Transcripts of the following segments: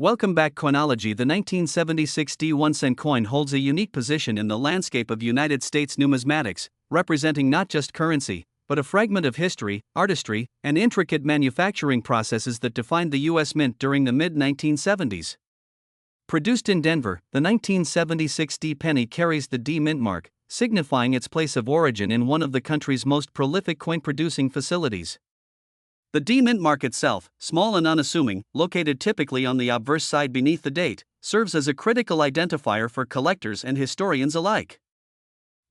Welcome back. Coinology. The 1976 D1 coin holds a unique position in the landscape of United States numismatics, representing not just currency, but a fragment of history, artistry, and intricate manufacturing processes that defined the U.S. Mint during the mid-1970s. Produced in Denver, the 1976 D penny carries the D Mint mark, signifying its place of origin in one of the country's most prolific coin-producing facilities. The D Mint mark itself, small and unassuming, located typically on the obverse side beneath the date, serves as a critical identifier for collectors and historians alike.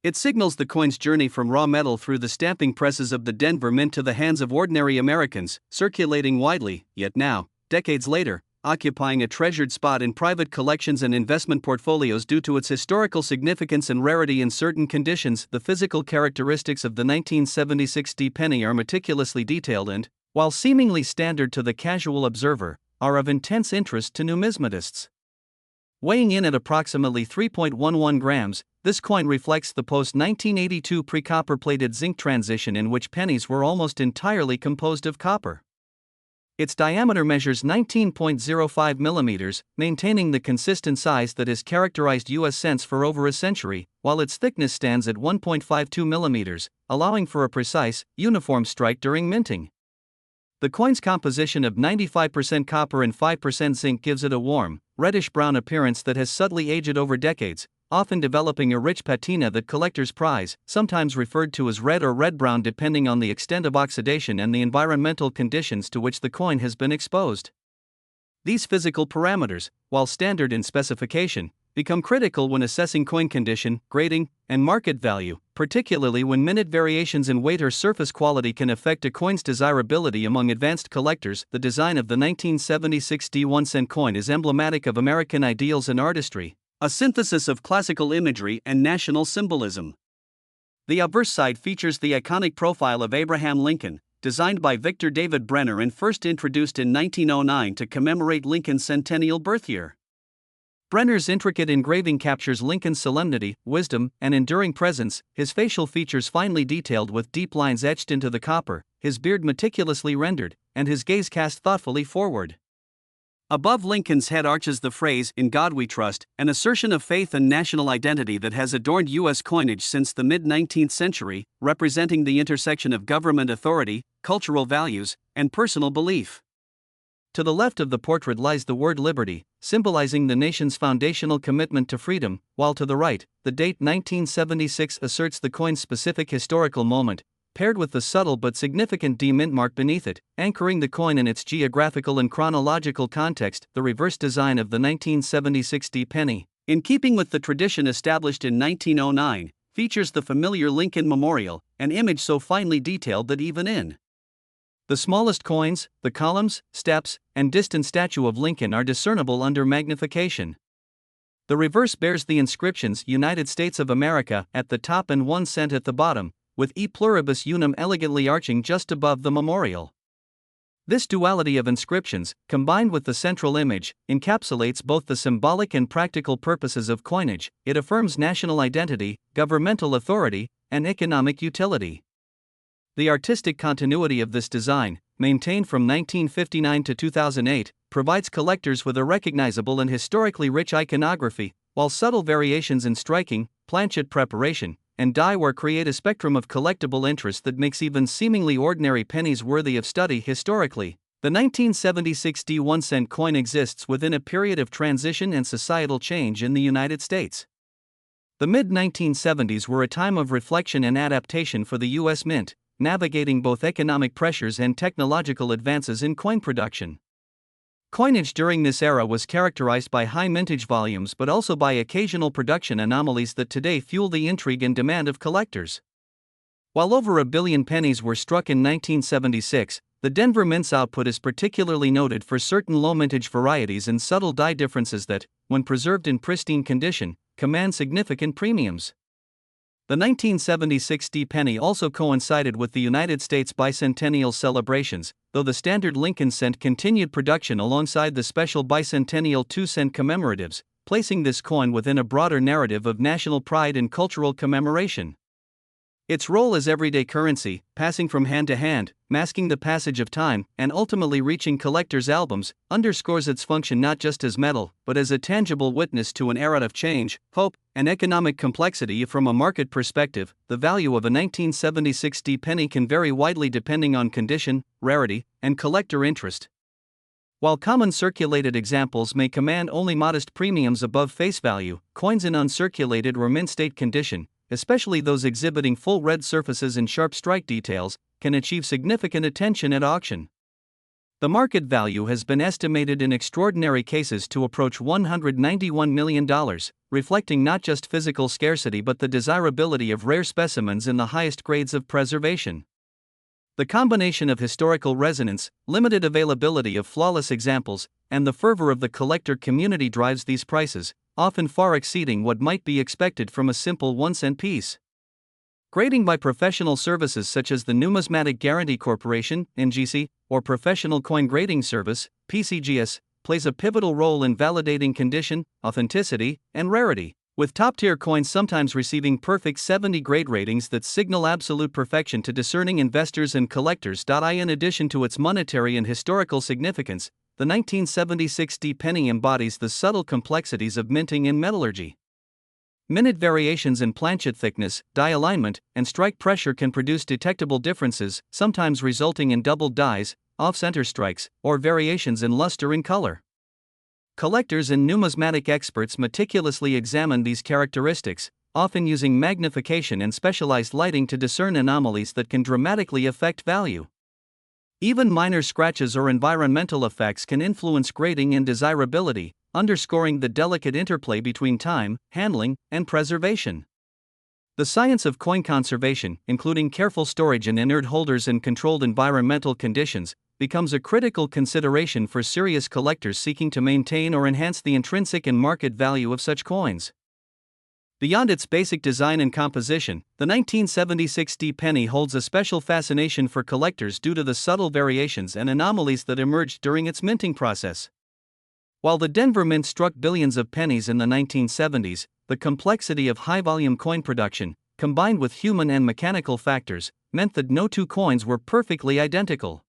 It signals the coin's journey from raw metal through the stamping presses of the Denver Mint to the hands of ordinary Americans, circulating widely, yet now, decades later, occupying a treasured spot in private collections and investment portfolios due to its historical significance and rarity in certain conditions. The physical characteristics of the 1976 D penny are meticulously detailed and, while seemingly standard to the casual observer, are of intense interest to numismatists. Weighing in at approximately 3.11 grams, this coin reflects the post-1982 pre-copper-plated zinc transition in which pennies were almost entirely composed of copper. Its diameter measures 19.05 millimeters, maintaining the consistent size that has characterized U.S. cents for over a century, while its thickness stands at 1.52 millimeters, allowing for a precise, uniform strike during minting. The coin's composition of 95% copper and 5% zinc gives it a warm, reddish-brown appearance that has subtly aged over decades, often developing a rich patina that collectors prize, sometimes referred to as red or red-brown depending on the extent of oxidation and the environmental conditions to which the coin has been exposed. These physical parameters, while standard in specification, become critical when assessing coin condition, grading, and market value, particularly when minute variations in weight or surface quality can affect a coin's desirability among advanced collectors. The design of the 1976 D1 coin is emblematic of American ideals and artistry, a synthesis of classical imagery and national symbolism. The obverse side features the iconic profile of Abraham Lincoln, designed by Victor David Brenner and first introduced in 1909 to commemorate Lincoln's centennial birth year. Brenner's intricate engraving captures Lincoln's solemnity, wisdom, and enduring presence, his facial features finely detailed with deep lines etched into the copper, his beard meticulously rendered, and his gaze cast thoughtfully forward. Above Lincoln's head arches the phrase, "In God We Trust," an assertion of faith and national identity that has adorned U.S. coinage since the mid-19th century, representing the intersection of government authority, cultural values, and personal belief. To the left of the portrait lies the word liberty, symbolizing the nation's foundational commitment to freedom, while to the right, the date 1976 asserts the coin's specific historical moment, paired with the subtle but significant D Mint mark beneath it, anchoring the coin in its geographical and chronological context. The reverse design of the 1976 D penny, in keeping with the tradition established in 1909, features the familiar Lincoln Memorial, an image so finely detailed that even in the smallest coins, the columns, steps, and distant statue of Lincoln are discernible under magnification. The reverse bears the inscriptions United States of America at the top and 1 cent at the bottom, with E pluribus unum elegantly arching just above the memorial. This duality of inscriptions, combined with the central image, encapsulates both the symbolic and practical purposes of coinage. It affirms national identity, governmental authority, and economic utility. The artistic continuity of this design, maintained from 1959 to 2008, provides collectors with a recognizable and historically rich iconography, while subtle variations in striking, planchet preparation, and die wear create a spectrum of collectible interest that makes even seemingly ordinary pennies worthy of study. Historically, the 1976 D1 coin exists within a period of transition and societal change in the United States. The mid-1970s were a time of reflection and adaptation for the U.S. Mint, navigating both economic pressures and technological advances in coin production. Coinage during this era was characterized by high mintage volumes but also by occasional production anomalies that today fuel the intrigue and demand of collectors. While over 1 billion pennies were struck in 1976, the Denver Mint's output is particularly noted for certain low mintage varieties and subtle die differences that, when preserved in pristine condition, command significant premiums. The 1976 D penny also coincided with the United States bicentennial celebrations, though the standard Lincoln cent continued production alongside the special bicentennial 2-cent commemoratives, placing this coin within a broader narrative of national pride and cultural commemoration. Its role as everyday currency, passing from hand to hand, masking the passage of time and ultimately reaching collectors' albums, underscores its function not just as metal, but as a tangible witness to an era of change, hope, and economic complexity. From a market perspective, the value of a 1976 penny can vary widely depending on condition, rarity, and collector interest. While common circulated examples may command only modest premiums above face value, coins in uncirculated or mint-state condition, especially those exhibiting full red surfaces and sharp strike details, can achieve significant attention at auction. The market value has been estimated in extraordinary cases to approach $191 million, reflecting not just physical scarcity but the desirability of rare specimens in the highest grades of preservation. The combination of historical resonance, limited availability of flawless examples, and the fervor of the collector community drives these prices, often far exceeding what might be expected from a simple 1-cent piece. Grading by professional services such as the Numismatic Guarantee Corporation, NGC, or Professional Coin Grading Service, PCGS, plays a pivotal role in validating condition, authenticity, and rarity, with top-tier coins sometimes receiving perfect 70 grade ratings that signal absolute perfection to discerning investors and collectors. In addition to its monetary and historical significance, the 1976 penny embodies the subtle complexities of minting and metallurgy. Minute variations in planchet thickness, die alignment, and strike pressure can produce detectable differences, sometimes resulting in doubled dies, off-center strikes, or variations in luster and color. Collectors and numismatic experts meticulously examine these characteristics, often using magnification and specialized lighting to discern anomalies that can dramatically affect value. Even minor scratches or environmental effects can influence grading and desirability, underscoring the delicate interplay between time, handling, and preservation. The science of coin conservation, including careful storage in inert holders and controlled environmental conditions, becomes a critical consideration for serious collectors seeking to maintain or enhance the intrinsic and market value of such coins. Beyond its basic design and composition, the 1976 penny holds a special fascination for collectors due to the subtle variations and anomalies that emerged during its minting process. While the Denver Mint struck billions of pennies in the 1970s, the complexity of high-volume coin production, combined with human and mechanical factors, meant that no two coins were perfectly identical.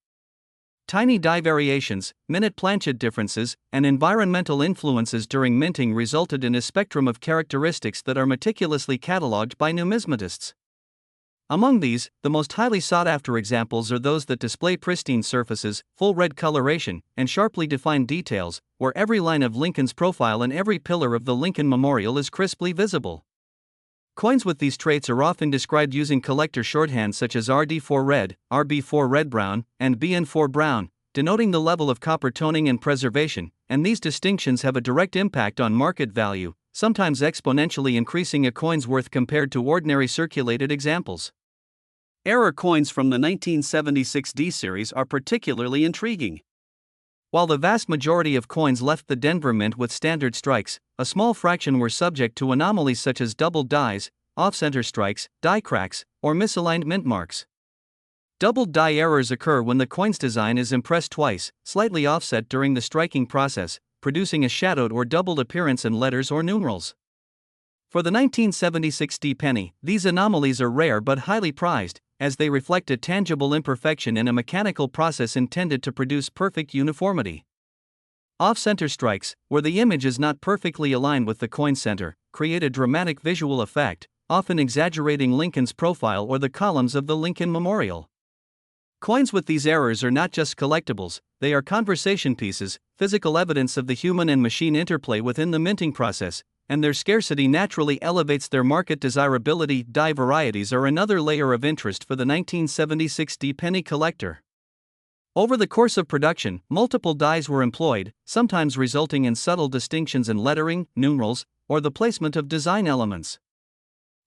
Tiny die variations, minute planchet differences, and environmental influences during minting resulted in a spectrum of characteristics that are meticulously catalogued by numismatists. Among these, the most highly sought-after examples are those that display pristine surfaces, full red coloration, and sharply defined details, where every line of Lincoln's profile and every pillar of the Lincoln Memorial is crisply visible. Coins with these traits are often described using collector shorthand such as RD4 red, RB4 red-brown, and BN4 brown, denoting the level of copper toning and preservation, and these distinctions have a direct impact on market value, sometimes exponentially increasing a coin's worth compared to ordinary circulated examples. Error coins from the 1976 D series are particularly intriguing. While the vast majority of coins left the Denver Mint with standard strikes, a small fraction were subject to anomalies such as doubled dies, off-center strikes, die cracks, or misaligned mint marks. Doubled die errors occur when the coin's design is impressed twice, slightly offset during the striking process, producing a shadowed or doubled appearance in letters or numerals. For the 1976 penny, these anomalies are rare but highly prized, as they reflect a tangible imperfection in a mechanical process intended to produce perfect uniformity. Off-center strikes, where the image is not perfectly aligned with the coin center, create a dramatic visual effect, often exaggerating Lincoln's profile or the columns of the Lincoln Memorial. Coins with these errors are not just collectibles, they are conversation pieces, physical evidence of the human and machine interplay within the minting process, and their scarcity naturally elevates their market desirability. Die varieties are another layer of interest for the 1976 penny collector. Over the course of production, multiple dies were employed, sometimes resulting in subtle distinctions in lettering, numerals, or the placement of design elements.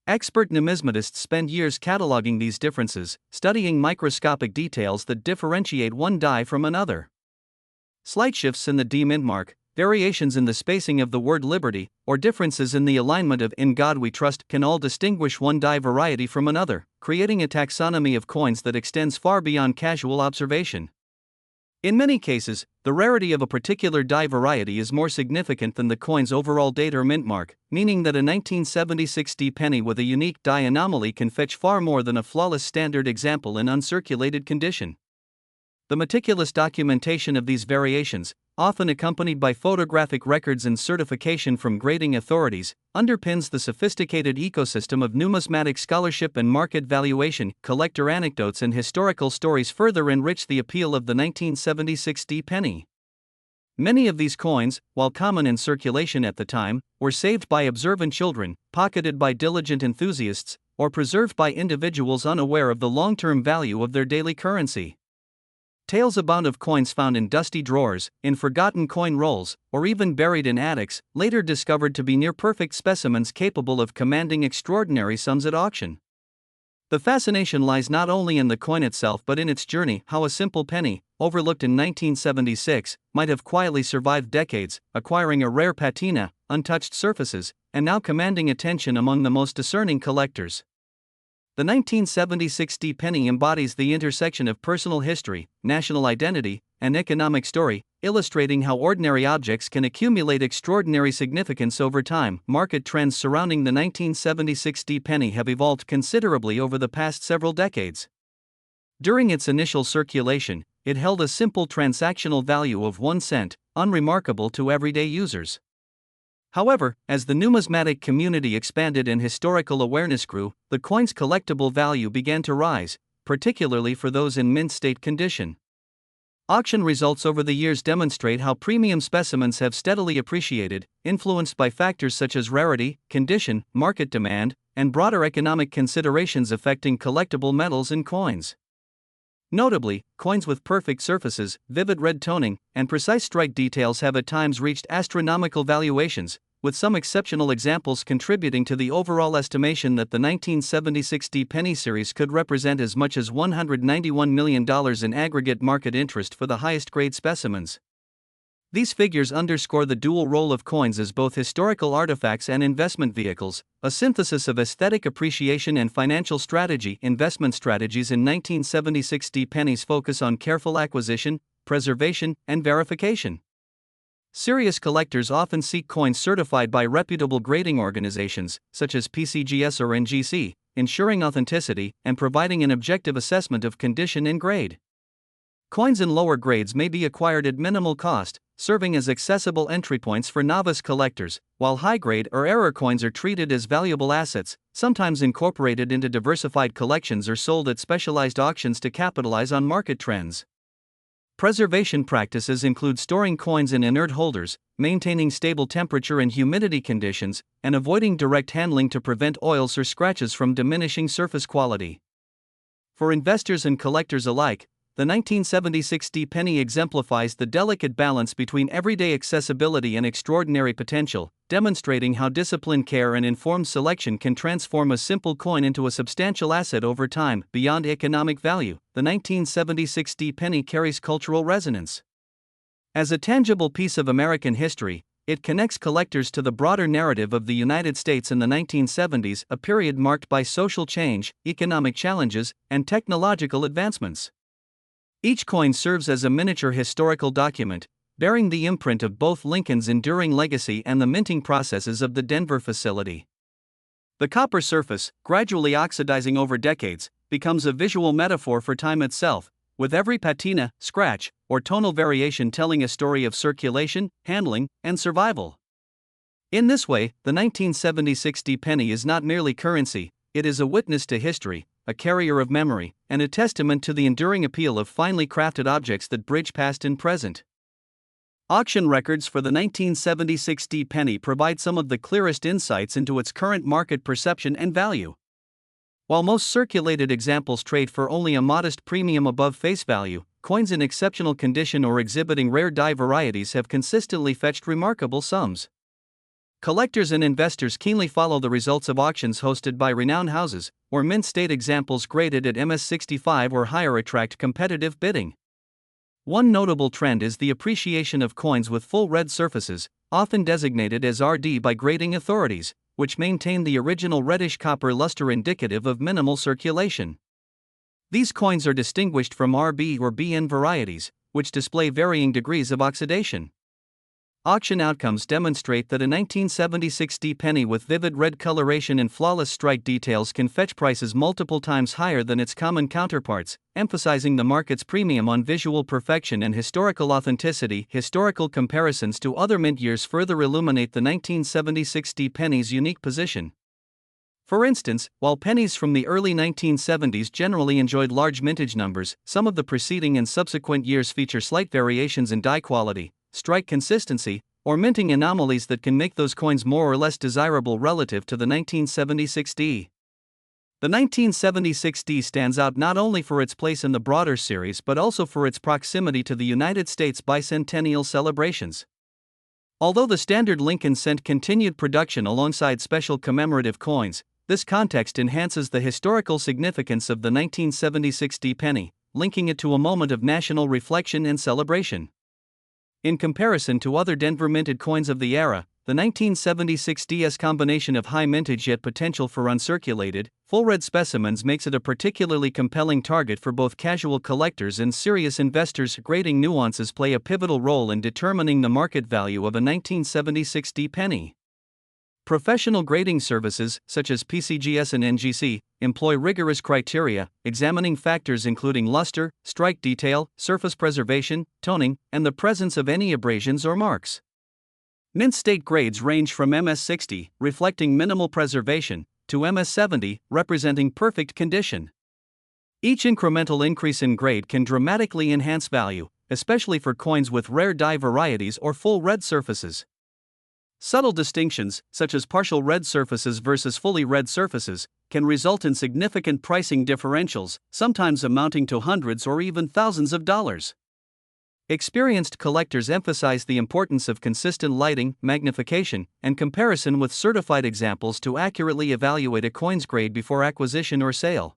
Expert numismatists spend years cataloging these differences, studying microscopic details that differentiate one die from another. Slight shifts in the D mint mark, variations in the spacing of the word liberty, or differences in the alignment of "In God We Trust" can all distinguish one die variety from another, creating a taxonomy of coins that extends far beyond casual observation. In many cases, the rarity of a particular die variety is more significant than the coin's overall date or mint mark, meaning that a 1976 penny with a unique die anomaly can fetch far more than a flawless standard example in uncirculated condition. The meticulous documentation of these variations, often accompanied by photographic records and certification from grading authorities, underpins the sophisticated ecosystem of numismatic scholarship and market valuation. Collector anecdotes and historical stories further enrich the appeal of the 1976 D penny. Many of these coins, while common in circulation at the time, were saved by observant children, pocketed by diligent enthusiasts, or preserved by individuals unaware of the long-term value of their daily currency. Tales abound of coins found in dusty drawers, in forgotten coin rolls, or even buried in attics, later discovered to be near-perfect specimens capable of commanding extraordinary sums at auction. The fascination lies not only in the coin itself but in its journey. How a simple penny, overlooked in 1976, might have quietly survived decades, acquiring a rare patina, untouched surfaces, and now commanding attention among the most discerning collectors. The 1976 D penny embodies the intersection of personal history, national identity, and economic story, illustrating how ordinary objects can accumulate extraordinary significance over time. Market trends surrounding the 1976 D penny have evolved considerably over the past several decades. During its initial circulation, it held a simple transactional value of 1 cent, unremarkable to everyday users. However, as the numismatic community expanded and historical awareness grew, the coin's collectible value began to rise, particularly for those in mint state condition. Auction results over the years demonstrate how premium specimens have steadily appreciated, influenced by factors such as rarity, condition, market demand, and broader economic considerations affecting collectible metals and coins. Notably, coins with perfect surfaces, vivid red toning, and precise strike details have at times reached astronomical valuations, with some exceptional examples contributing to the overall estimation that the 1976 D penny series could represent as much as $191 million in aggregate market interest for the highest grade specimens. These figures underscore the dual role of coins as both historical artifacts and investment vehicles, a synthesis of aesthetic appreciation and financial strategy. Investment strategies in 1976 D pennies focus on careful acquisition, preservation, and verification. Serious collectors often seek coins certified by reputable grading organizations, such as PCGS or NGC, ensuring authenticity and providing an objective assessment of condition and grade. Coins in lower grades may be acquired at minimal cost, serving as accessible entry points for novice collectors, while high-grade or error coins are treated as valuable assets, sometimes incorporated into diversified collections or sold at specialized auctions to capitalize on market trends. Preservation practices include storing coins in inert holders, maintaining stable temperature and humidity conditions, and avoiding direct handling to prevent oils or scratches from diminishing surface quality. For investors and collectors alike, the 1976 D penny exemplifies the delicate balance between everyday accessibility and extraordinary potential, demonstrating how disciplined care and informed selection can transform a simple coin into a substantial asset over time. Beyond economic value, the 1976 D penny carries cultural resonance. As a tangible piece of American history, it connects collectors to the broader narrative of the United States in the 1970s, a period marked by social change, economic challenges, and technological advancements. Each coin serves as a miniature historical document, bearing the imprint of both Lincoln's enduring legacy and the minting processes of the Denver facility. The copper surface, gradually oxidizing over decades, becomes a visual metaphor for time itself, with every patina, scratch, or tonal variation telling a story of circulation, handling, and survival. In this way, the 1976 D penny is not merely currency, it is a witness to history, a carrier of memory, and a testament to the enduring appeal of finely crafted objects that bridge past and present. Auction records for the 1976 D penny provide some of the clearest insights into its current market perception and value. While most circulated examples trade for only a modest premium above face value, coins in exceptional condition or exhibiting rare die varieties have consistently fetched remarkable sums. Collectors and investors keenly follow the results of auctions hosted by renowned houses, where mint state examples graded at MS65 or higher attract competitive bidding. One notable trend is the appreciation of coins with full red surfaces, often designated as RD by grading authorities, which maintain the original reddish copper luster indicative of minimal circulation. These coins are distinguished from RB or BN varieties, which display varying degrees of oxidation. auction outcomes demonstrate that a 1976D penny with vivid red coloration and flawless strike details can fetch prices multiple times higher than its common counterparts, emphasizing the market's premium on visual perfection and historical authenticity. Historical comparisons to other mint years further illuminate the 1976D penny's unique position. For instance, while pennies from the early 1970s generally enjoyed large mintage numbers, some of the preceding and subsequent years feature slight variations in die quality, strike consistency, or minting anomalies that can make those coins more or less desirable relative to the 1976D. The 1976D stands out not only for its place in the broader series but also for its proximity to the United States bicentennial celebrations. Although the standard Lincoln cent continued production alongside special commemorative coins, this context enhances the historical significance of the 1976D penny, linking it to a moment of national reflection and celebration. In comparison to other Denver minted coins of the era, the 1976D's combination of high mintage yet potential for uncirculated, full red specimens makes it a particularly compelling target for both casual collectors and serious investors. Grading nuances play a pivotal role in determining the market value of a 1976D penny. Professional grading services, such as PCGS and NGC, employ rigorous criteria, examining factors including luster, strike detail, surface preservation, toning, and the presence of any abrasions or marks. Mint state grades range from MS60, reflecting minimal preservation, to MS70, representing perfect condition. Each incremental increase in grade can dramatically enhance value, especially for coins with rare die varieties or full red surfaces. Subtle distinctions, such as partial red surfaces versus fully red surfaces, can result in significant pricing differentials, sometimes amounting to hundreds or even thousands of dollars. Experienced collectors emphasize the importance of consistent lighting, magnification, and comparison with certified examples to accurately evaluate a coin's grade before acquisition or sale.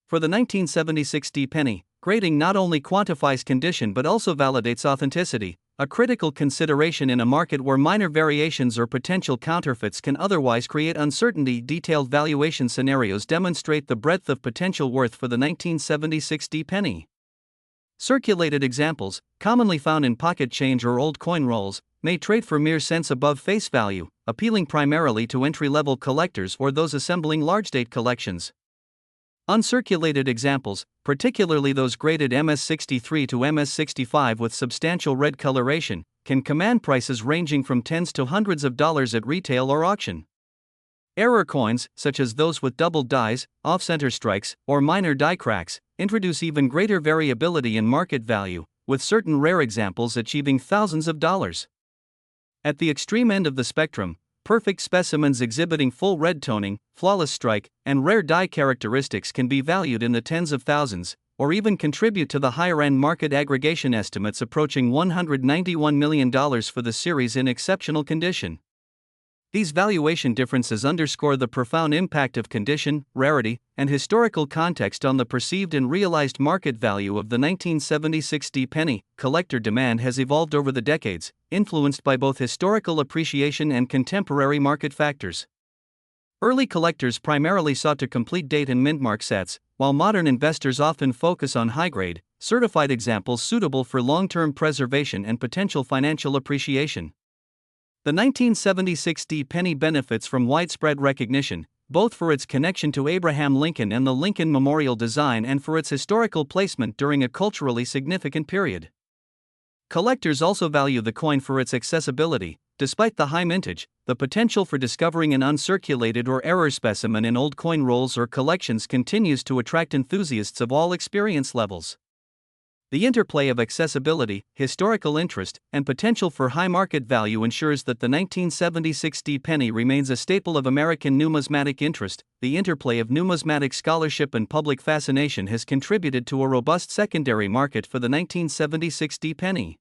For the 1976D penny, grading not only quantifies condition but also validates authenticity, a critical consideration in a market where minor variations or potential counterfeits can otherwise create uncertainty. Detailed valuation scenarios demonstrate the breadth of potential worth for the 1976D penny. Circulated examples, commonly found in pocket change or old coin rolls, may trade for mere cents above face value, appealing primarily to entry-level collectors or those assembling large-date collections. Uncirculated examples, particularly those graded MS63 to MS65 with substantial red coloration, can command prices ranging from tens to hundreds of dollars at retail or auction. Error coins, such as those with doubled dies, off-center strikes, or minor die cracks, introduce even greater variability in market value, with certain rare examples achieving thousands of dollars. At the extreme end of the spectrum, perfect specimens exhibiting full red toning, flawless strike, and rare die characteristics can be valued in the tens of thousands, or even contribute to the higher-end market aggregation estimates approaching $191 million for the series in exceptional condition. These valuation differences underscore the profound impact of condition, rarity, and historical context on the perceived and realized market value of the 1976D penny. Collector demand has evolved over the decades, influenced by both historical appreciation and contemporary market factors. Early collectors primarily sought to complete date and mint mark sets, while modern investors often focus on high-grade, certified examples suitable for long-term preservation and potential financial appreciation. The 1976D penny benefits from widespread recognition, both for its connection to Abraham Lincoln and the Lincoln Memorial design and for its historical placement during a culturally significant period. Collectors also value the coin for its accessibility. Despite the high mintage, the potential for discovering an uncirculated or error specimen in old coin rolls or collections continues to attract enthusiasts of all experience levels. The interplay of accessibility, historical interest, and potential for high market value ensures that the 1976D penny remains a staple of American numismatic interest. The interplay of numismatic scholarship and public fascination has contributed to a robust secondary market for the 1976D penny.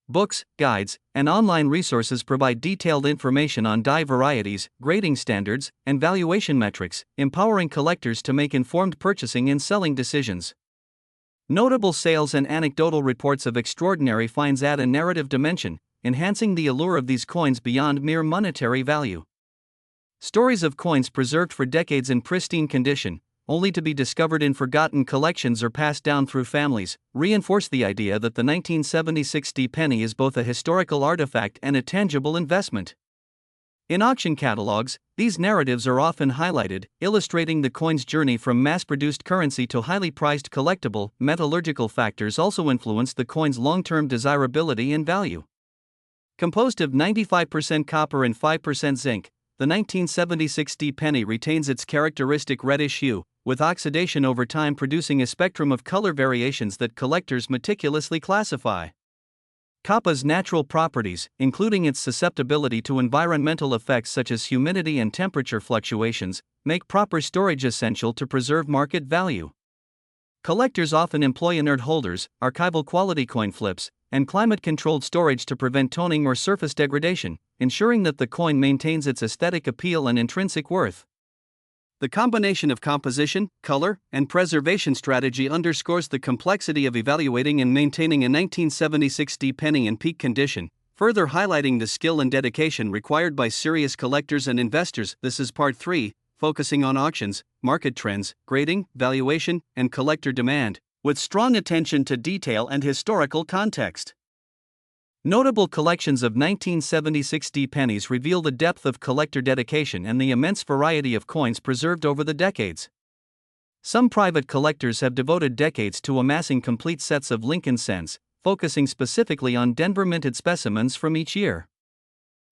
Books, guides, and online resources provide detailed information on die varieties, grading standards, and valuation metrics, empowering collectors to make informed purchasing and selling decisions. Notable sales and anecdotal reports of extraordinary finds add a narrative dimension, enhancing the allure of these coins beyond mere monetary value. Stories of coins preserved for decades in pristine condition, only to be discovered in forgotten collections or passed down through families, reinforce the idea that the 1976 penny is both a historical artifact and a tangible investment. In auction catalogs, these narratives are often highlighted, illustrating the coin's journey from mass-produced currency to highly prized collectible. Metallurgical factors also influence the coin's long-term desirability and value. Composed of 95% copper and 5% zinc, the 1976 penny retains its characteristic reddish hue, with oxidation over time producing a spectrum of color variations that collectors meticulously classify. Copper's natural properties, including its susceptibility to environmental effects such as humidity and temperature fluctuations, make proper storage essential to preserve market value. Collectors often employ inert holders, archival quality coin flips, and climate-controlled storage to prevent toning or surface degradation, ensuring that the coin maintains its aesthetic appeal and intrinsic worth. The combination of composition, color, and preservation strategy underscores the complexity of evaluating and maintaining a 1976 penny in peak condition, further highlighting the skill and dedication required by serious collectors and investors. This is part 3, focusing on auctions, market trends, grading, valuation, and collector demand, with strong attention to detail and historical context. Notable collections of 1976 pennies reveal the depth of collector dedication and the immense variety of coins preserved over the decades. Some private collectors have devoted decades to amassing complete sets of Lincoln cents, focusing specifically on Denver minted specimens from each year.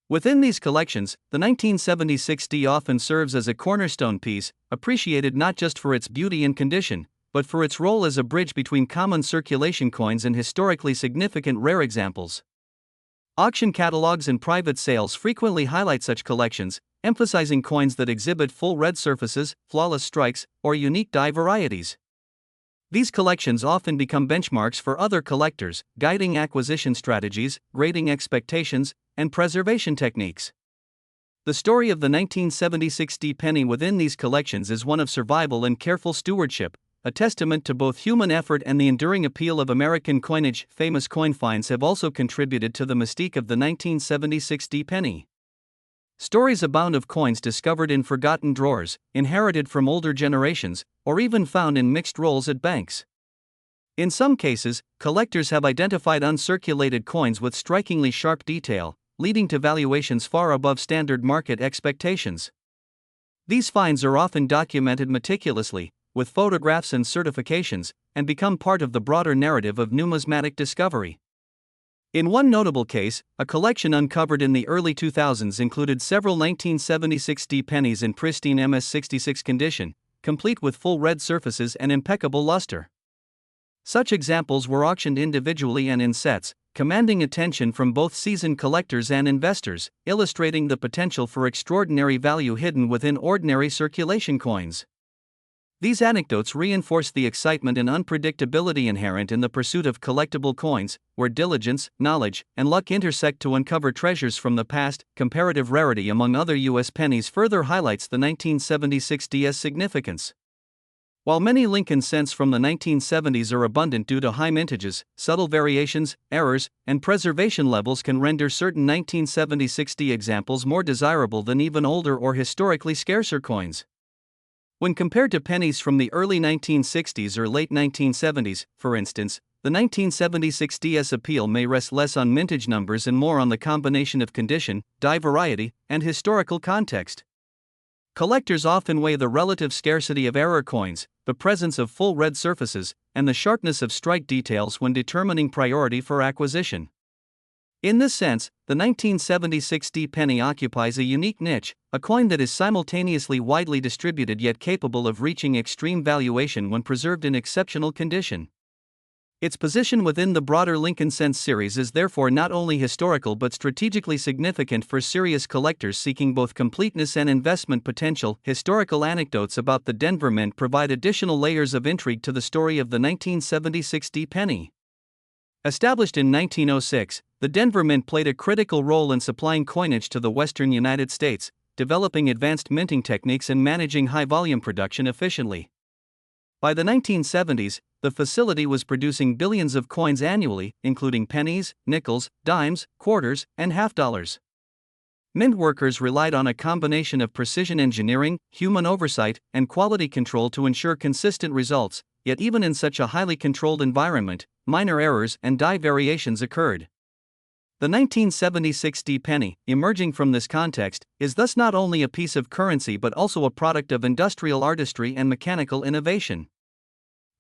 Within these collections, the 1976 often serves as a cornerstone piece, appreciated not just for its beauty and condition, but for its role as a bridge between common circulation coins and historically significant rare examples. Auction catalogs and private sales frequently highlight such collections, emphasizing coins that exhibit full red surfaces, flawless strikes, or unique die varieties. These collections often become benchmarks for other collectors, guiding acquisition strategies, grading expectations, and preservation techniques. The story of the 1976 penny within these collections is one of survival and careful stewardship, a testament to both human effort and the enduring appeal of American coinage. Famous coin finds have also contributed to the mystique of the 1976 penny. Stories abound of coins discovered in forgotten drawers, inherited from older generations, or even found in mixed rolls at banks. In some cases, collectors have identified uncirculated coins with strikingly sharp detail, leading to valuations far above standard market expectations. These finds are often documented meticulously, with photographs and certifications, and become part of the broader narrative of numismatic discovery. In one notable case, a collection uncovered in the early 2000s included several 1976 pennies in pristine MS-66 condition, complete with full red surfaces and impeccable luster. Such examples were auctioned individually and in sets, commanding attention from both seasoned collectors and investors, illustrating the potential for extraordinary value hidden within ordinary circulation coins. These anecdotes reinforce the excitement and unpredictability inherent in the pursuit of collectible coins, where diligence, knowledge, and luck intersect to uncover treasures from the past. Comparative rarity among other U.S. pennies further highlights the 1976's significance. While many Lincoln cents from the 1970s are abundant due to high mintages, subtle variations, errors, and preservation levels can render certain 1976 examples more desirable than even older or historically scarcer coins. When compared to pennies from the early 1960s or late 1970s, for instance, the 1976's appeal may rest less on mintage numbers and more on the combination of condition, die variety, and historical context. Collectors often weigh the relative scarcity of error coins, the presence of full red surfaces, and the sharpness of strike details when determining priority for acquisition. In this sense, the 1976 penny occupies a unique niche, a coin that is simultaneously widely distributed yet capable of reaching extreme valuation when preserved in exceptional condition. Its position within the broader Lincoln cents series is therefore not only historical but strategically significant for serious collectors seeking both completeness and investment potential. Historical anecdotes about the Denver Mint provide additional layers of intrigue to the story of the 1976 penny. Established in 1906, the Denver Mint played a critical role in supplying coinage to the western United States, developing advanced minting techniques and managing high-volume production efficiently. By the 1970s, the facility was producing billions of coins annually, including pennies, nickels, dimes, quarters, and half dollars. Mint workers relied on a combination of precision engineering, human oversight, and quality control to ensure consistent results, yet even in such a highly controlled environment, minor errors and die variations occurred. The 1976 penny, emerging from this context, is thus not only a piece of currency but also a product of industrial artistry and mechanical innovation.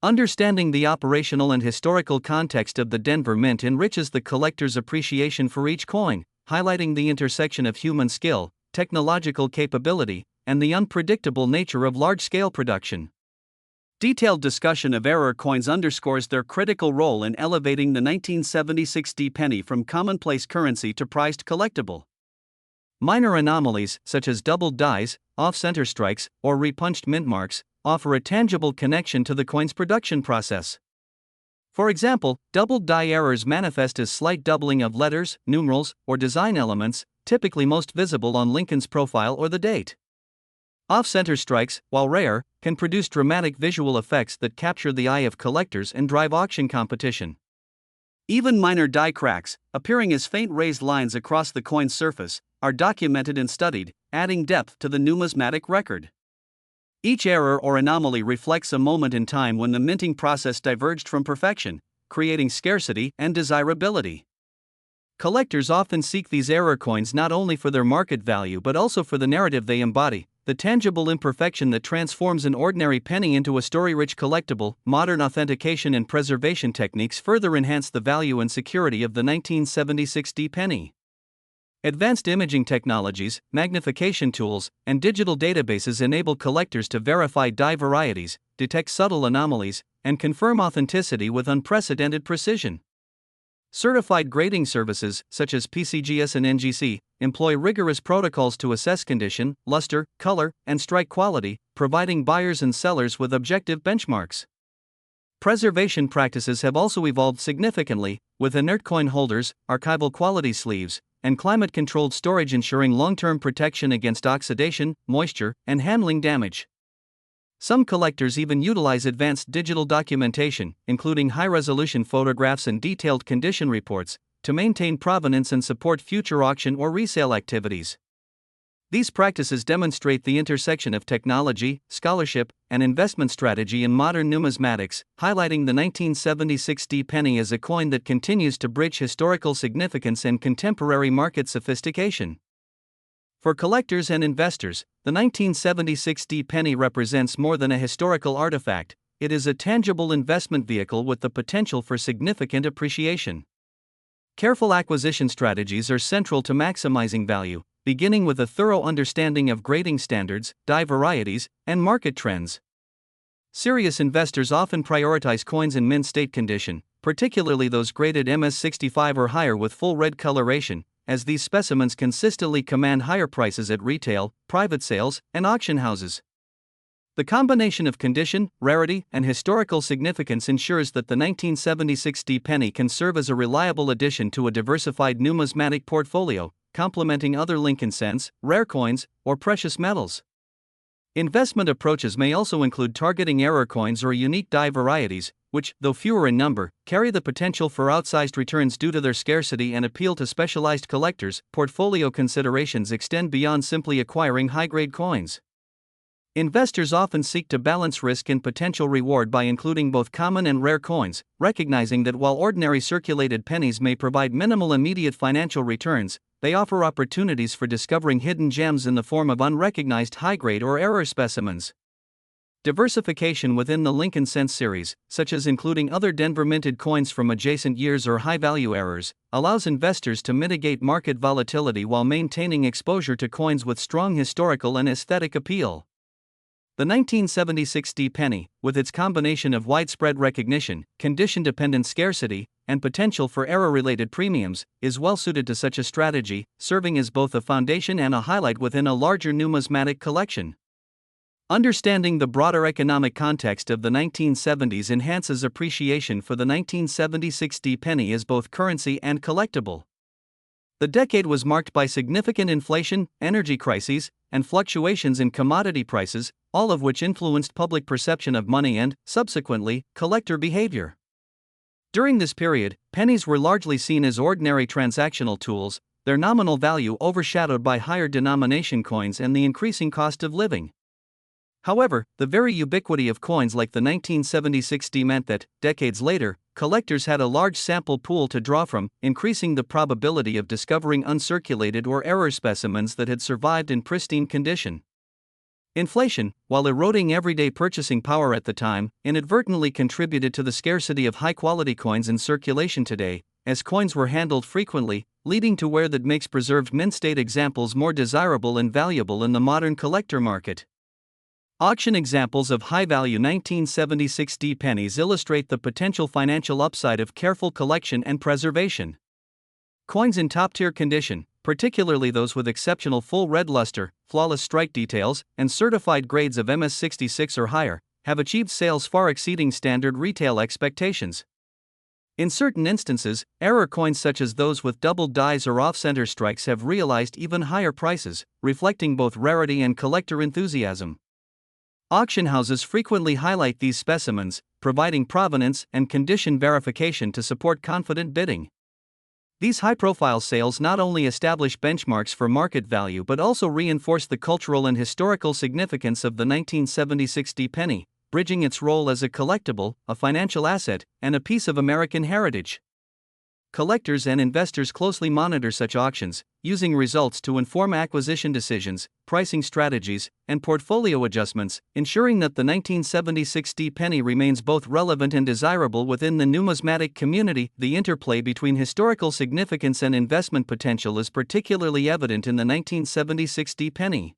Understanding the operational and historical context of the Denver Mint enriches the collector's appreciation for each coin, highlighting the intersection of human skill, technological capability, and the unpredictable nature of large-scale production. Detailed discussion of error coins underscores their critical role in elevating the 1976 penny from commonplace currency to prized collectible. Minor anomalies, such as doubled dies, off-center strikes, or repunched mint marks, offer a tangible connection to the coin's production process. For example, doubled die errors manifest as slight doubling of letters, numerals, or design elements, typically most visible on Lincoln's profile or the date. Off-center strikes, while rare, can produce dramatic visual effects that capture the eye of collectors and drive auction competition. Even minor die cracks, appearing as faint raised lines across the coin's surface, are documented and studied, adding depth to the numismatic record. Each error or anomaly reflects a moment in time when the minting process diverged from perfection, creating scarcity and desirability. Collectors often seek these error coins not only for their market value but also for the narrative they embody, the tangible imperfection that transforms an ordinary penny into a story-rich collectible. Modern authentication and preservation techniques further enhance the value and security of the 1976 penny. Advanced imaging technologies, magnification tools, and digital databases enable collectors to verify die varieties, detect subtle anomalies, and confirm authenticity with unprecedented precision. Certified grading services, such as PCGS and NGC, employ rigorous protocols to assess condition, luster, color, and strike quality, providing buyers and sellers with objective benchmarks. Preservation practices have also evolved significantly, with inert coin holders, archival quality sleeves, and climate-controlled storage ensuring long-term protection against oxidation, moisture, and handling damage. Some collectors even utilize advanced digital documentation, including high-resolution photographs and detailed condition reports, to maintain provenance and support future auction or resale activities. These practices demonstrate the intersection of technology, scholarship, and investment strategy in modern numismatics, highlighting the 1976 penny as a coin that continues to bridge historical significance and contemporary market sophistication. For collectors and investors, the 1976 penny represents more than a historical artifact. It is a tangible investment vehicle with the potential for significant appreciation. Careful acquisition strategies are central to maximizing value, beginning with a thorough understanding of grading standards, die varieties, and market trends. Serious investors often prioritize coins in mint state condition, particularly those graded MS65 or higher with full red coloration, as these specimens consistently command higher prices at retail, private sales, and auction houses. The combination of condition, rarity, and historical significance ensures that the 1976 penny can serve as a reliable addition to a diversified numismatic portfolio, complementing other Lincoln cents, rare coins, or precious metals. Investment approaches may also include targeting error coins or unique die varieties, which, though fewer in number, carry the potential for outsized returns due to their scarcity and appeal to specialized collectors. Portfolio considerations extend beyond simply acquiring high-grade coins. Investors often seek to balance risk and potential reward by including both common and rare coins, recognizing that while ordinary circulated pennies may provide minimal immediate financial returns, they offer opportunities for discovering hidden gems in the form of unrecognized high-grade or error specimens. Diversification within the Lincoln Cents series, such as including other Denver minted coins from adjacent years or high-value errors, allows investors to mitigate market volatility while maintaining exposure to coins with strong historical and aesthetic appeal. The 1976 penny, with its combination of widespread recognition, condition-dependent scarcity, and potential for error-related premiums, is well-suited to such a strategy, serving as both a foundation and a highlight within a larger numismatic collection. Understanding the broader economic context of the 1970s enhances appreciation for the 1976 penny as both currency and collectible. The decade was marked by significant inflation, energy crises, and fluctuations in commodity prices, all of which influenced public perception of money and, subsequently, collector behavior. During this period, pennies were largely seen as ordinary transactional tools, their nominal value overshadowed by higher denomination coins and the increasing cost of living. However, the very ubiquity of coins like the 1976D meant that, decades later, collectors had a large sample pool to draw from, increasing the probability of discovering uncirculated or error specimens that had survived in pristine condition. Inflation, while eroding everyday purchasing power at the time, inadvertently contributed to the scarcity of high-quality coins in circulation today, as coins were handled frequently, leading to where that makes preserved mint-state examples more desirable and valuable in the modern collector market. Auction examples of high-value 1976D pennies illustrate the potential financial upside of careful collection and preservation. Coins in top-tier condition, particularly those with exceptional full red luster, flawless strike details, and certified grades of MS66 or higher, have achieved sales far exceeding standard retail expectations. In certain instances, error coins such as those with doubled dies or off-center strikes have realized even higher prices, reflecting both rarity and collector enthusiasm. Auction houses frequently highlight these specimens, providing provenance and condition verification to support confident bidding. These high-profile sales not only establish benchmarks for market value but also reinforce the cultural and historical significance of the 1976D penny, bridging its role as a collectible, a financial asset, and a piece of American heritage. Collectors and investors closely monitor such auctions, using results to inform acquisition decisions, pricing strategies, and portfolio adjustments, ensuring that the 1976D penny remains both relevant and desirable within the numismatic community. The interplay between historical significance and investment potential is particularly evident in the 1976D penny.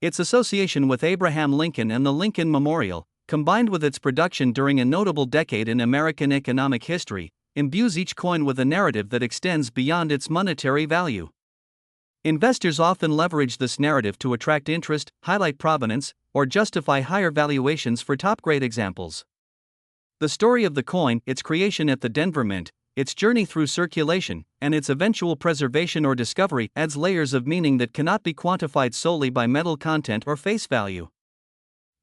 Its association with Abraham Lincoln and the Lincoln Memorial, combined with its production during a notable decade in American economic history, imbues each coin with a narrative that extends beyond its monetary value. Investors often leverage this narrative to attract interest, highlight provenance, or justify higher valuations for top-grade examples. The story of the coin, its creation at the Denver Mint, its journey through circulation, and its eventual preservation or discovery adds layers of meaning that cannot be quantified solely by metal content or face value.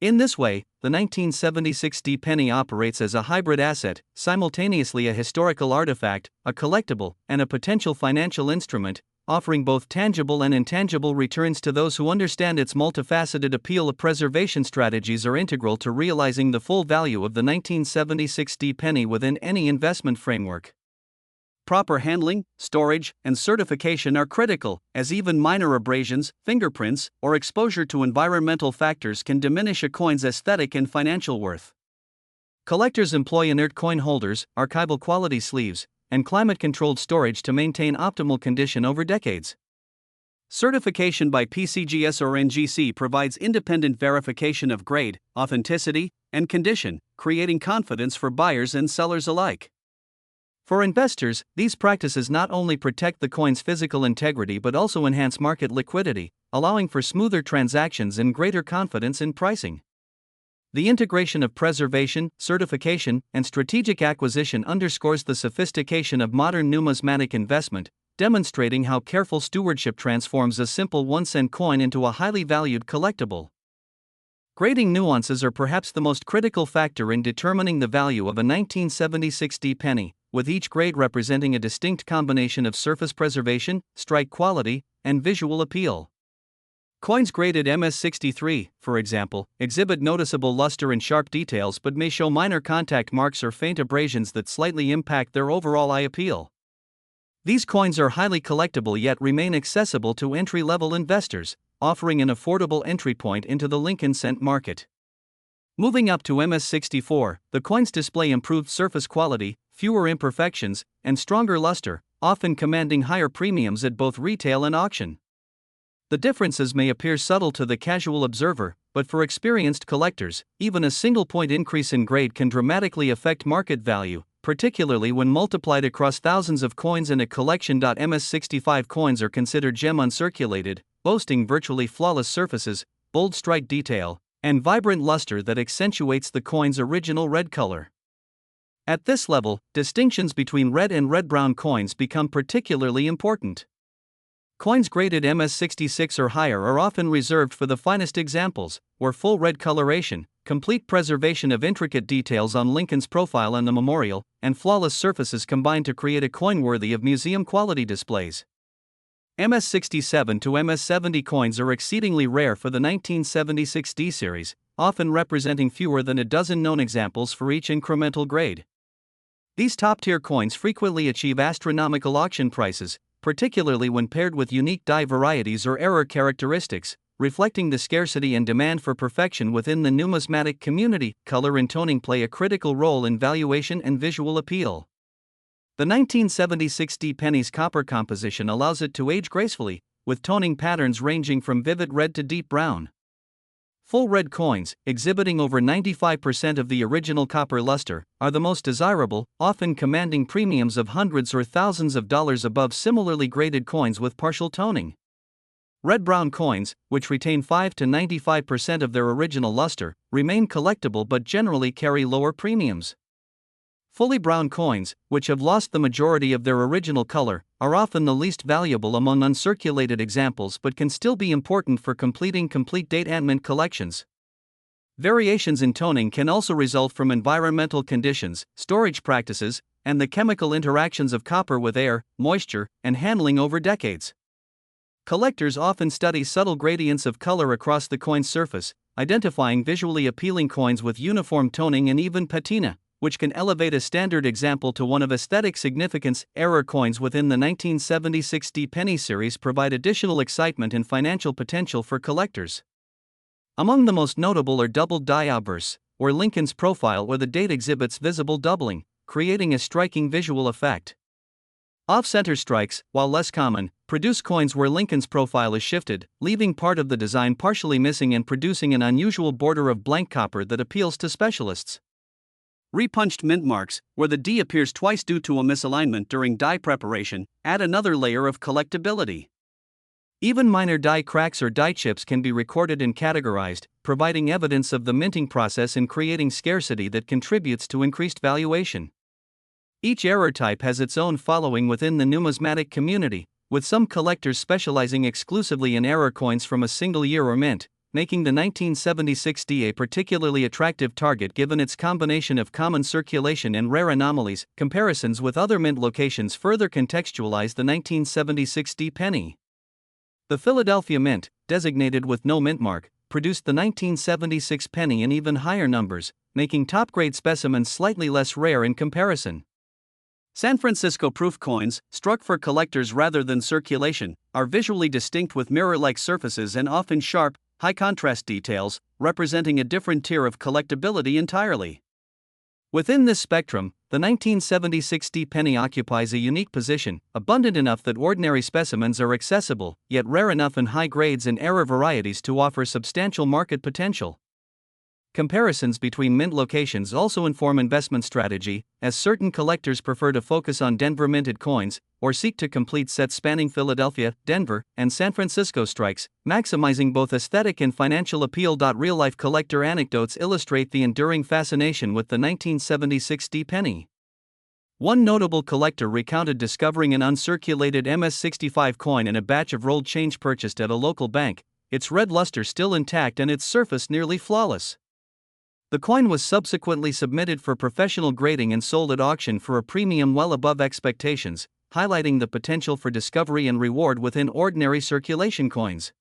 In this way, the 1976D penny operates as a hybrid asset, simultaneously a historical artifact, a collectible, and a potential financial instrument, offering both tangible and intangible returns to those who understand its multifaceted appeal. Preservation strategies are integral to realizing the full value of the 1976D penny within any investment framework. Proper handling, storage, and certification are critical, as even minor abrasions, fingerprints, or exposure to environmental factors can diminish a coin's aesthetic and financial worth. Collectors employ inert coin holders, archival quality sleeves, and climate-controlled storage to maintain optimal condition over decades. Certification by PCGS or NGC provides independent verification of grade, authenticity, and condition, creating confidence for buyers and sellers alike. For investors, these practices not only protect the coin's physical integrity but also enhance market liquidity, allowing for smoother transactions and greater confidence in pricing. The integration of preservation, certification, and strategic acquisition underscores the sophistication of modern numismatic investment, demonstrating how careful stewardship transforms a simple 1-cent coin into a highly valued collectible. Grading nuances are perhaps the most critical factor in determining the value of a 1976D penny, with each grade representing a distinct combination of surface preservation, strike quality, and visual appeal. Coins graded MS63, for example, exhibit noticeable luster and sharp details but may show minor contact marks or faint abrasions that slightly impact their overall eye appeal. These coins are highly collectible yet remain accessible to entry-level investors, offering an affordable entry point into the Lincoln cent market. Moving up to MS64, the coins display improved surface quality, fewer imperfections, and stronger luster, often commanding higher premiums at both retail and auction. The differences may appear subtle to the casual observer, but for experienced collectors, even a single-point increase in grade can dramatically affect market value, particularly when multiplied across thousands of coins in a collection. MS65 coins are considered gem uncirculated, boasting virtually flawless surfaces, bold strike detail, and vibrant luster that accentuates the coin's original red color. At this level, distinctions between red and red-brown coins become particularly important. Coins graded MS66 or higher are often reserved for the finest examples, where full red coloration, complete preservation of intricate details on Lincoln's profile and the memorial, and flawless surfaces combine to create a coin worthy of museum-quality displays. MS-67 to MS-70 coins are exceedingly rare for the 1976 D series, often representing fewer than a dozen known examples for each incremental grade. These top-tier coins frequently achieve astronomical auction prices, particularly when paired with unique die varieties or error characteristics, reflecting the scarcity and demand for perfection within the numismatic community. Color and toning play a critical role in valuation and visual appeal. The 1976 D penny's copper composition allows it to age gracefully, with toning patterns ranging from vivid red to deep brown. Full red coins, exhibiting over 95% of the original copper luster, are the most desirable, often commanding premiums of hundreds or thousands of dollars above similarly graded coins with partial toning. Red-brown coins, which retain 5 to 95% of their original luster, remain collectible but generally carry lower premiums. Fully brown coins, which have lost the majority of their original color, are often the least valuable among uncirculated examples but can still be important for completing complete date and mint collections. Variations in toning can also result from environmental conditions, storage practices, and the chemical interactions of copper with air, moisture, and handling over decades. Collectors often study subtle gradients of color across the coin's surface, identifying visually appealing coins with uniform toning and even patina, which can elevate a standard example to one of aesthetic significance. Error coins within the 1976 D penny series provide additional excitement and financial potential for collectors. Among the most notable are doubled die obverse, where Lincoln's profile or the date exhibits visible doubling, creating a striking visual effect. Off-center strikes, while less common, produce coins where Lincoln's profile is shifted, leaving part of the design partially missing and producing an unusual border of blank copper that appeals to specialists. Repunched mint marks, where the D appears twice due to a misalignment during die preparation, add another layer of collectability. Even minor die cracks or die chips can be recorded and categorized, providing evidence of the minting process and creating scarcity that contributes to increased valuation. Each error type has its own following within the numismatic community, with some collectors specializing exclusively in error coins from a single year or mint, making the 1976 D a particularly attractive target given its combination of common circulation and rare anomalies. Comparisons with other mint locations further contextualize the 1976 D penny. The Philadelphia Mint, designated with no mint mark, produced the 1976 penny in even higher numbers, making top-grade specimens slightly less rare in comparison. San Francisco proof coins, struck for collectors rather than circulation, are visually distinct with mirror-like surfaces and often sharp, high-contrast details, representing a different tier of collectability entirely. Within this spectrum, the 1976 D penny occupies a unique position, abundant enough that ordinary specimens are accessible, yet rare enough in high grades and error varieties to offer substantial market potential. Comparisons between mint locations also inform investment strategy, as certain collectors prefer to focus on Denver minted coins, or seek to complete sets spanning Philadelphia, Denver, and San Francisco strikes, maximizing both aesthetic and financial appeal. Real-life collector anecdotes illustrate the enduring fascination with the 1976 D penny. One notable collector recounted discovering an uncirculated MS-65 coin in a batch of rolled change purchased at a local bank, its red luster still intact and its surface nearly flawless. The coin was subsequently submitted for professional grading and sold at auction for a premium well above expectations, highlighting the potential for discovery and reward within ordinary circulation coins.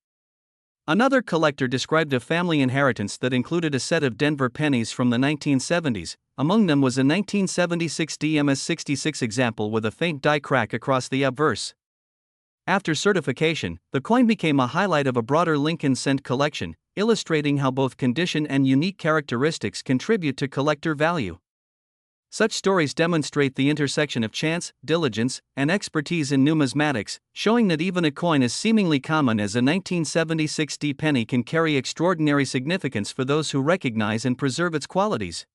Another collector described a family inheritance that included a set of Denver pennies from the 1970s. Among them was a 1976 MS-66 example with a faint die crack across the obverse. After certification, the coin became a highlight of a broader Lincoln cent collection, illustrating how both condition and unique characteristics contribute to collector value. Such stories demonstrate the intersection of chance, diligence, and expertise in numismatics, showing that even a coin as seemingly common as a 1976 D penny can carry extraordinary significance for those who recognize and preserve its qualities.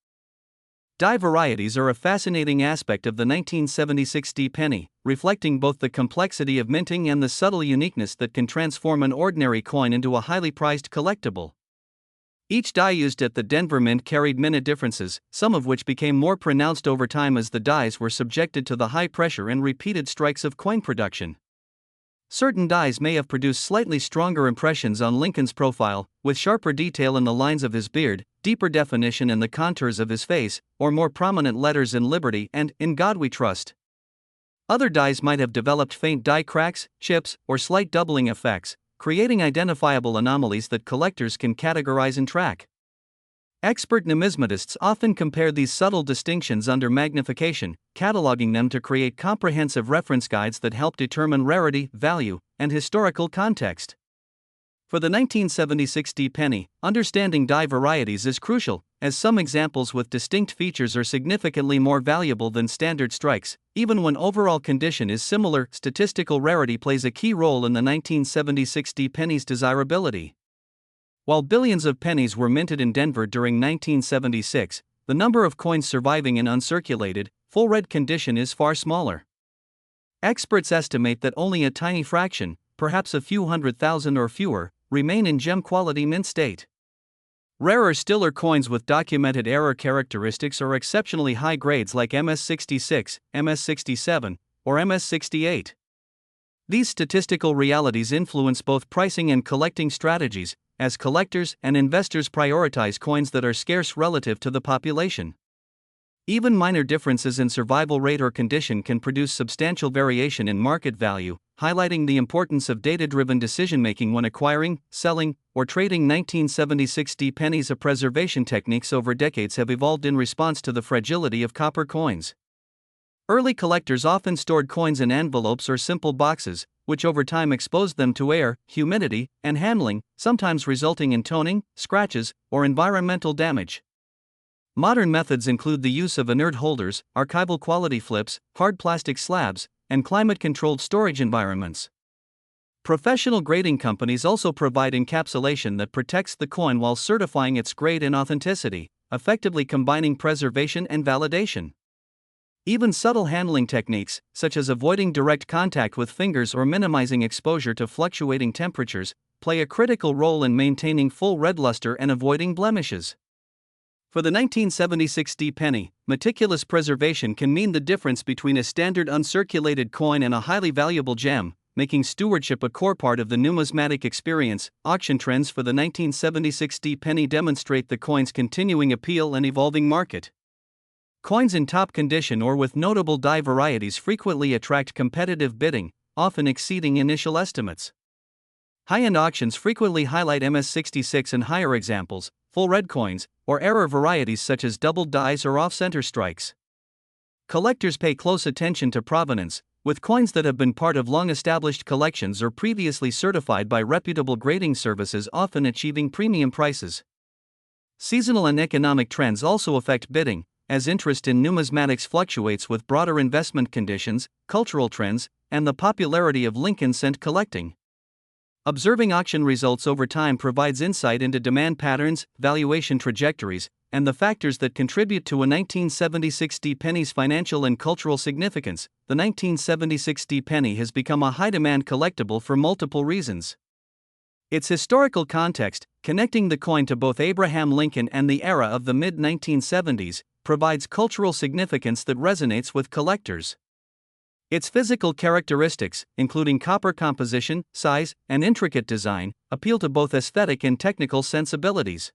Die varieties are a fascinating aspect of the 1976 D penny, reflecting both the complexity of minting and the subtle uniqueness that can transform an ordinary coin into a highly prized collectible. Each die used at the Denver Mint carried minute differences, some of which became more pronounced over time as the dies were subjected to the high pressure and repeated strikes of coin production. Certain dies may have produced slightly stronger impressions on Lincoln's profile, with sharper detail in the lines of his beard, deeper definition in the contours of his face, or more prominent letters in Liberty and In God We Trust. Other dies might have developed faint die cracks, chips, or slight doubling effects, creating identifiable anomalies that collectors can categorize and track. Expert numismatists often compare these subtle distinctions under magnification, cataloging them to create comprehensive reference guides that help determine rarity, value, and historical context. For the 1976 D penny, understanding die varieties is crucial, as some examples with distinct features are significantly more valuable than standard strikes, even when overall condition is similar. Statistical rarity plays a key role in the 1976 D penny's desirability. While billions of pennies were minted in Denver during 1976, the number of coins surviving in uncirculated, full red condition is far smaller. Experts estimate that only a tiny fraction, perhaps a few 100,000 or fewer, remain in gem-quality mint state. Rarer still are coins with documented error characteristics or exceptionally high grades like MS66, MS67, or MS68. These statistical realities influence both pricing and collecting strategies, as collectors and investors prioritize coins that are scarce relative to the population. Even minor differences in survival rate or condition can produce substantial variation in market value, highlighting the importance of data-driven decision-making when acquiring, selling, or trading 1976 D pennies. Preservation techniques over decades have evolved in response to the fragility of copper coins. Early collectors often stored coins in envelopes or simple boxes, which over time exposed them to air, humidity, and handling, sometimes resulting in toning, scratches, or environmental damage. Modern methods include the use of inert holders, archival quality flips, hard plastic slabs, and climate-controlled storage environments. Professional grading companies also provide encapsulation that protects the coin while certifying its grade and authenticity, effectively combining preservation and validation. Even subtle handling techniques, such as avoiding direct contact with fingers or minimizing exposure to fluctuating temperatures, play a critical role in maintaining full red luster and avoiding blemishes. For the 1976 D penny, meticulous preservation can mean the difference between a standard uncirculated coin and a highly valuable gem, making stewardship a core part of the numismatic experience. Auction trends for the 1976 D penny demonstrate the coin's continuing appeal and evolving market. Coins in top condition or with notable die varieties frequently attract competitive bidding, often exceeding initial estimates. High-end auctions frequently highlight MS66 and higher examples, full red coins, or error varieties such as doubled dies or off-center strikes. Collectors pay close attention to provenance, with coins that have been part of long-established collections or previously certified by reputable grading services often achieving premium prices. Seasonal and economic trends also affect bidding, as interest in numismatics fluctuates with broader investment conditions, cultural trends, and the popularity of Lincoln cent collecting. Observing auction results over time provides insight into demand patterns, valuation trajectories, and the factors that contribute to a 1976 D penny's financial and cultural significance. The 1976 D penny has become a high-demand collectible for multiple reasons. Its historical context, connecting the coin to both Abraham Lincoln and the era of the mid-1970s, provides cultural significance that resonates with collectors. Its physical characteristics, including copper composition, size, and intricate design, appeal to both aesthetic and technical sensibilities.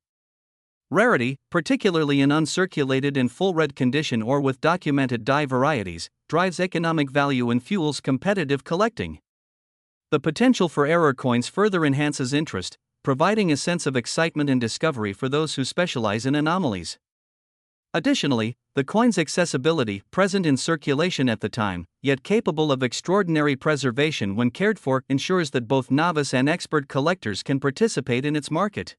Rarity, particularly in uncirculated and full red condition or with documented die varieties, drives economic value and fuels competitive collecting. The potential for error coins further enhances interest, providing a sense of excitement and discovery for those who specialize in anomalies. Additionally, the coin's accessibility, present in circulation at the time, yet capable of extraordinary preservation when cared for, ensures that both novice and expert collectors can participate in its market.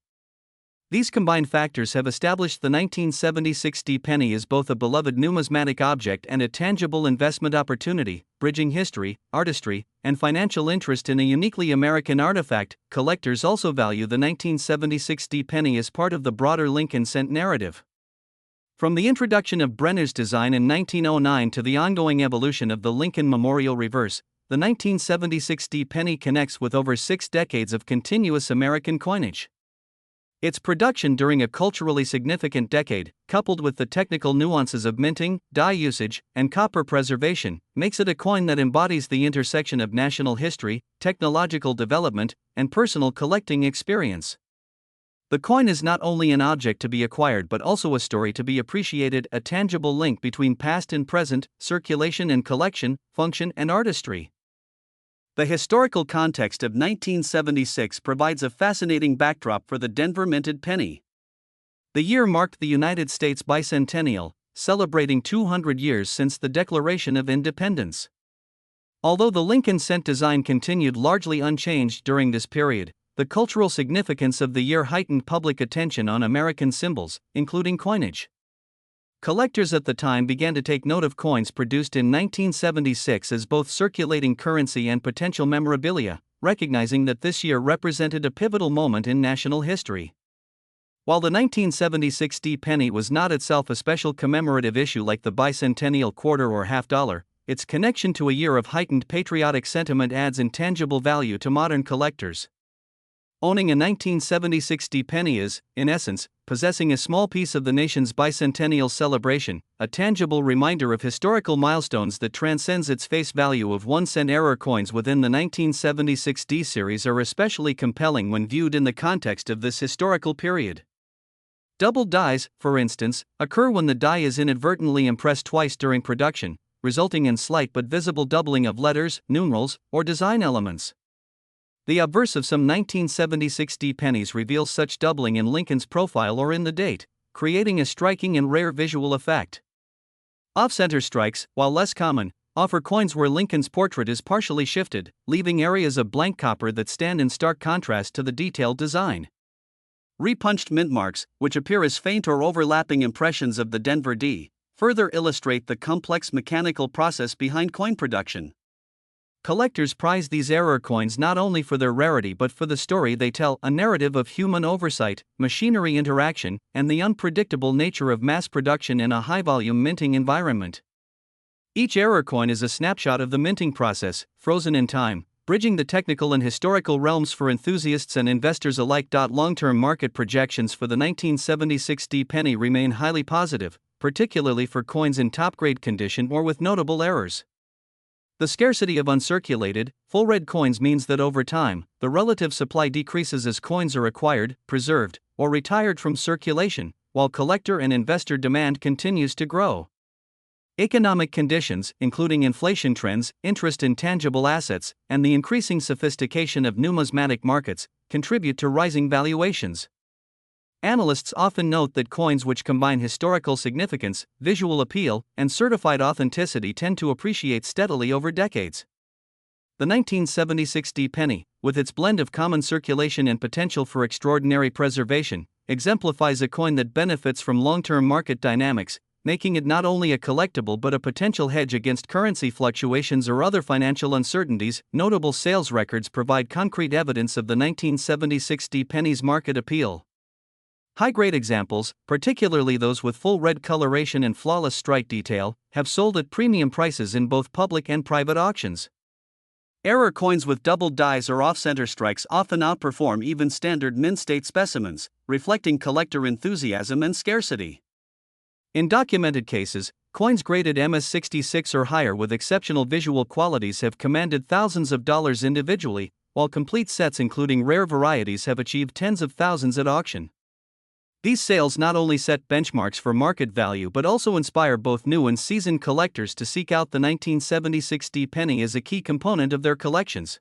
These combined factors have established the 1976 D penny as both a beloved numismatic object and a tangible investment opportunity, bridging history, artistry, and financial interest in a uniquely American artifact. Collectors also value the 1976 D penny as part of the broader Lincoln cent narrative. From the introduction of Brenner's design in 1909 to the ongoing evolution of the Lincoln Memorial Reverse, the 1976 D penny connects with over 6 decades of continuous American coinage. Its production during a culturally significant decade, coupled with the technical nuances of minting, die usage, and copper preservation, makes it a coin that embodies the intersection of national history, technological development, and personal collecting experience. The coin is not only an object to be acquired but also a story to be appreciated, a tangible link between past and present, circulation and collection, function and artistry. The historical context of 1976 provides a fascinating backdrop for the Denver minted penny. The year marked the United States bicentennial, celebrating 200 years since the Declaration of Independence. Although the Lincoln cent design continued largely unchanged during this period, the cultural significance of the year heightened public attention on American symbols, including coinage. Collectors at the time began to take note of coins produced in 1976 as both circulating currency and potential memorabilia, recognizing that this year represented a pivotal moment in national history. While the 1976 penny was not itself a special commemorative issue like the bicentennial quarter or half dollar, its connection to a year of heightened patriotic sentiment adds intangible value to modern collectors. Owning a 1976 penny is, in essence, possessing a small piece of the nation's bicentennial celebration, a tangible reminder of historical milestones that transcends its face value of 1-cent error coins within the 1976 series are especially compelling when viewed in the context of this historical period. Doubled dies, for instance, occur when the die is inadvertently impressed twice during production, resulting in slight but visible doubling of letters, numerals, or design elements. The obverse of some 1976 pennies reveals such doubling in Lincoln's profile or in the date, creating a striking and rare visual effect. Off-center strikes, while less common, offer coins where Lincoln's portrait is partially shifted, leaving areas of blank copper that stand in stark contrast to the detailed design. Repunched mint marks, which appear as faint or overlapping impressions of the Denver D, further illustrate the complex mechanical process behind coin production. Collectors prize these error coins not only for their rarity but for the story they tell, a narrative of human oversight, machinery interaction, and the unpredictable nature of mass production in a high-volume minting environment. Each error coin is a snapshot of the minting process, frozen in time, bridging the technical and historical realms for enthusiasts and investors alike. Long-term market projections for the 1976 penny remain highly positive, particularly for coins in top-grade condition or with notable errors. The scarcity of uncirculated, full red coins means that over time, the relative supply decreases as coins are acquired, preserved, or retired from circulation, while collector and investor demand continues to grow. Economic conditions, including inflation trends, interest in tangible assets, and the increasing sophistication of numismatic markets, contribute to rising valuations. Analysts often note that coins which combine historical significance, visual appeal, and certified authenticity tend to appreciate steadily over decades. The 1976 penny, with its blend of common circulation and potential for extraordinary preservation, exemplifies a coin that benefits from long-term market dynamics, making it not only a collectible but a potential hedge against currency fluctuations or other financial uncertainties. Notable sales records provide concrete evidence of the 1976 penny's market appeal. High-grade examples, particularly those with full red coloration and flawless strike detail, have sold at premium prices in both public and private auctions. Error coins with doubled dies or off-center strikes often outperform even standard mint-state specimens, reflecting collector enthusiasm and scarcity. In documented cases, coins graded MS-66 or higher with exceptional visual qualities have commanded thousands of dollars individually, while complete sets including rare varieties have achieved tens of thousands at auction. These sales not only set benchmarks for market value but also inspire both new and seasoned collectors to seek out the 1976 penny as a key component of their collections.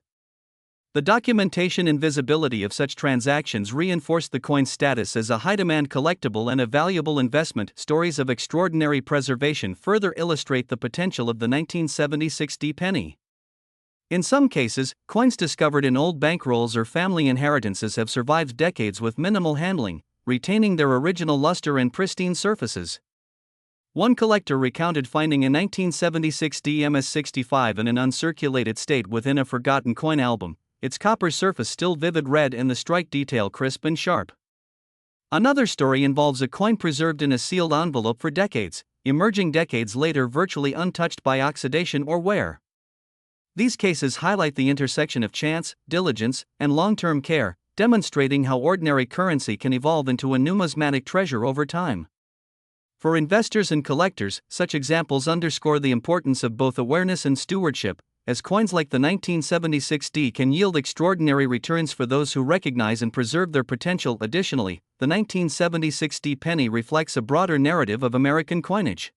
The documentation and visibility of such transactions reinforce the coin's status as a high-demand collectible and a valuable investment. Stories of extraordinary preservation further illustrate the potential of the 1976 penny. In some cases, coins discovered in old bankrolls or family inheritances have survived decades with minimal handling, retaining their original luster and pristine surfaces. One collector recounted finding a 1976 MS-65 in an uncirculated state within a forgotten coin album, its copper surface still vivid red and the strike detail crisp and sharp. Another story involves a coin preserved in a sealed envelope for decades, emerging decades later virtually untouched by oxidation or wear. These cases highlight the intersection of chance, diligence, and long-term care, demonstrating how ordinary currency can evolve into a numismatic treasure over time. For investors and collectors, such examples underscore the importance of both awareness and stewardship, as coins like the 1976D can yield extraordinary returns for those who recognize and preserve their potential. Additionally, the 1976D penny reflects a broader narrative of American coinage.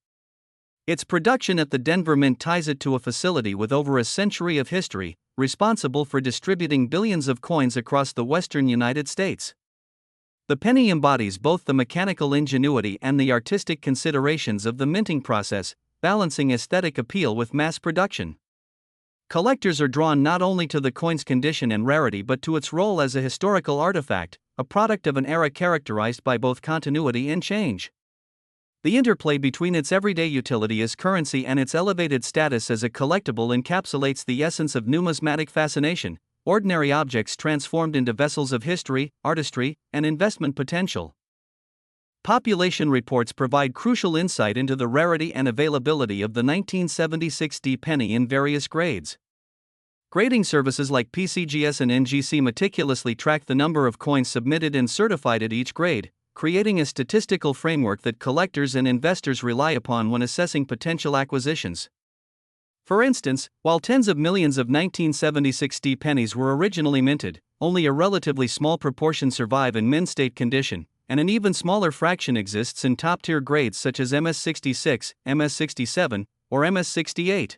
Its production at the Denver Mint ties it to a facility with over a century of history, responsible for distributing billions of coins across the western United States. The penny embodies both the mechanical ingenuity and the artistic considerations of the minting process, balancing aesthetic appeal with mass production. Collectors are drawn not only to the coin's condition and rarity but to its role as a historical artifact, a product of an era characterized by both continuity and change. The interplay between its everyday utility as currency and its elevated status as a collectible encapsulates the essence of numismatic fascination, ordinary objects transformed into vessels of history, artistry, and investment potential. Population reports provide crucial insight into the rarity and availability of the 1976D penny in various grades. Grading services like PCGS and NGC meticulously track the number of coins submitted and certified at each grade, creating a statistical framework that collectors and investors rely upon when assessing potential acquisitions. For instance, while tens of millions of 1976D pennies were originally minted, only a relatively small proportion survive in mint state condition, and an even smaller fraction exists in top-tier grades such as MS66, MS67, or MS68.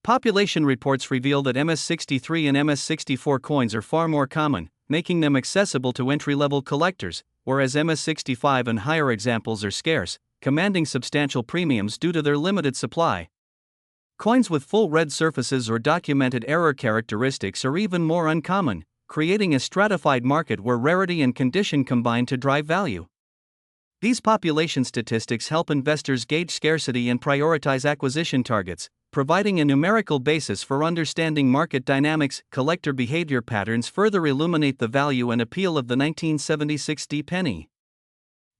Population reports reveal that MS63 and MS64 coins are far more common, making them accessible to entry-level collectors, whereas MS65 and higher examples are scarce, commanding substantial premiums due to their limited supply. Coins with full red surfaces or documented error characteristics are even more uncommon, creating a stratified market where rarity and condition combine to drive value. These population statistics help investors gauge scarcity and prioritize acquisition targets, providing a numerical basis for understanding market dynamics. Collector behavior patterns further illuminate the value and appeal of the 1976D penny.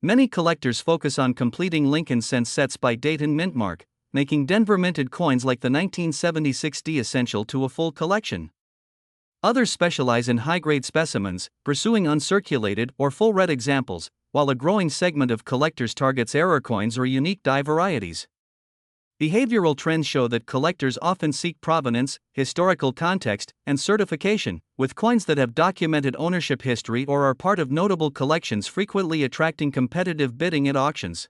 Many collectors focus on completing Lincoln cent sets by date and mint mark, making Denver minted coins like the 1976D essential to a full collection. Others specialize in high-grade specimens, pursuing uncirculated or full red examples, while a growing segment of collectors targets error coins or unique die varieties. Behavioral trends show that collectors often seek provenance, historical context, and certification, with coins that have documented ownership history or are part of notable collections frequently attracting competitive bidding at auctions.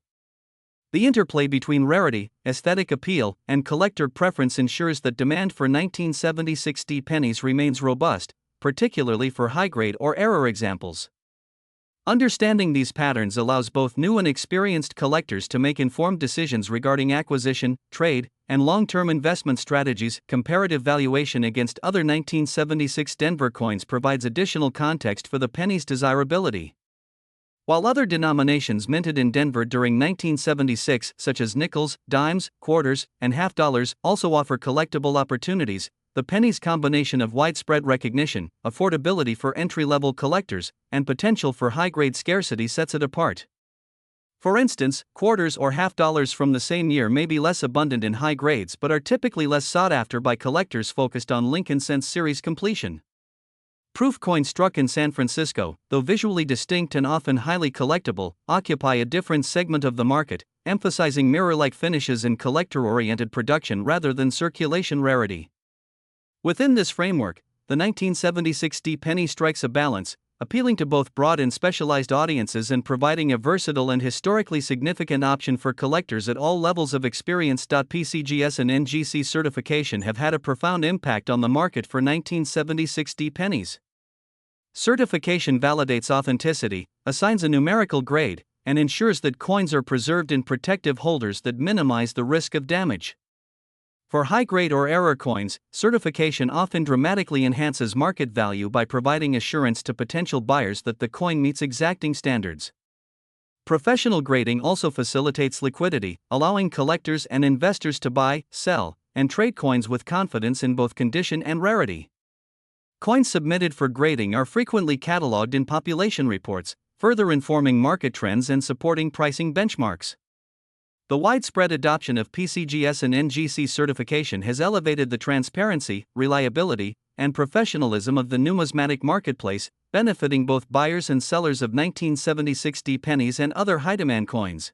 The interplay between rarity, aesthetic appeal, and collector preference ensures that demand for 1976D pennies remains robust, particularly for high-grade or error examples. Understanding these patterns allows both new and experienced collectors to make informed decisions regarding acquisition, trade, and long-term investment strategies. Comparative valuation against other 1976 Denver coins provides additional context for the penny's desirability. While other denominations minted in Denver during 1976, such as nickels, dimes, quarters, and half dollars, also offer collectible opportunities, the penny's combination of widespread recognition, affordability for entry-level collectors, and potential for high-grade scarcity sets it apart. For instance, quarters or half dollars from the same year may be less abundant in high grades but are typically less sought after by collectors focused on Lincoln Cents series completion. Proof coins struck in San Francisco, though visually distinct and often highly collectible, occupy a different segment of the market, emphasizing mirror-like finishes and collector-oriented production rather than circulation rarity. Within this framework, the 1976D penny strikes a balance, appealing to both broad and specialized audiences and providing a versatile and historically significant option for collectors at all levels of experience. PCGS and NGC certification have had a profound impact on the market for 1976D pennies. Certification validates authenticity, assigns a numerical grade, and ensures that coins are preserved in protective holders that minimize the risk of damage. For high-grade or error coins, certification often dramatically enhances market value by providing assurance to potential buyers that the coin meets exacting standards. Professional grading also facilitates liquidity, allowing collectors and investors to buy, sell, and trade coins with confidence in both condition and rarity. Coins submitted for grading are frequently cataloged in population reports, further informing market trends and supporting pricing benchmarks. The widespread adoption of PCGS and NGC certification has elevated the transparency, reliability, and professionalism of the numismatic marketplace, benefiting both buyers and sellers of 1976D pennies and other high-demand coins.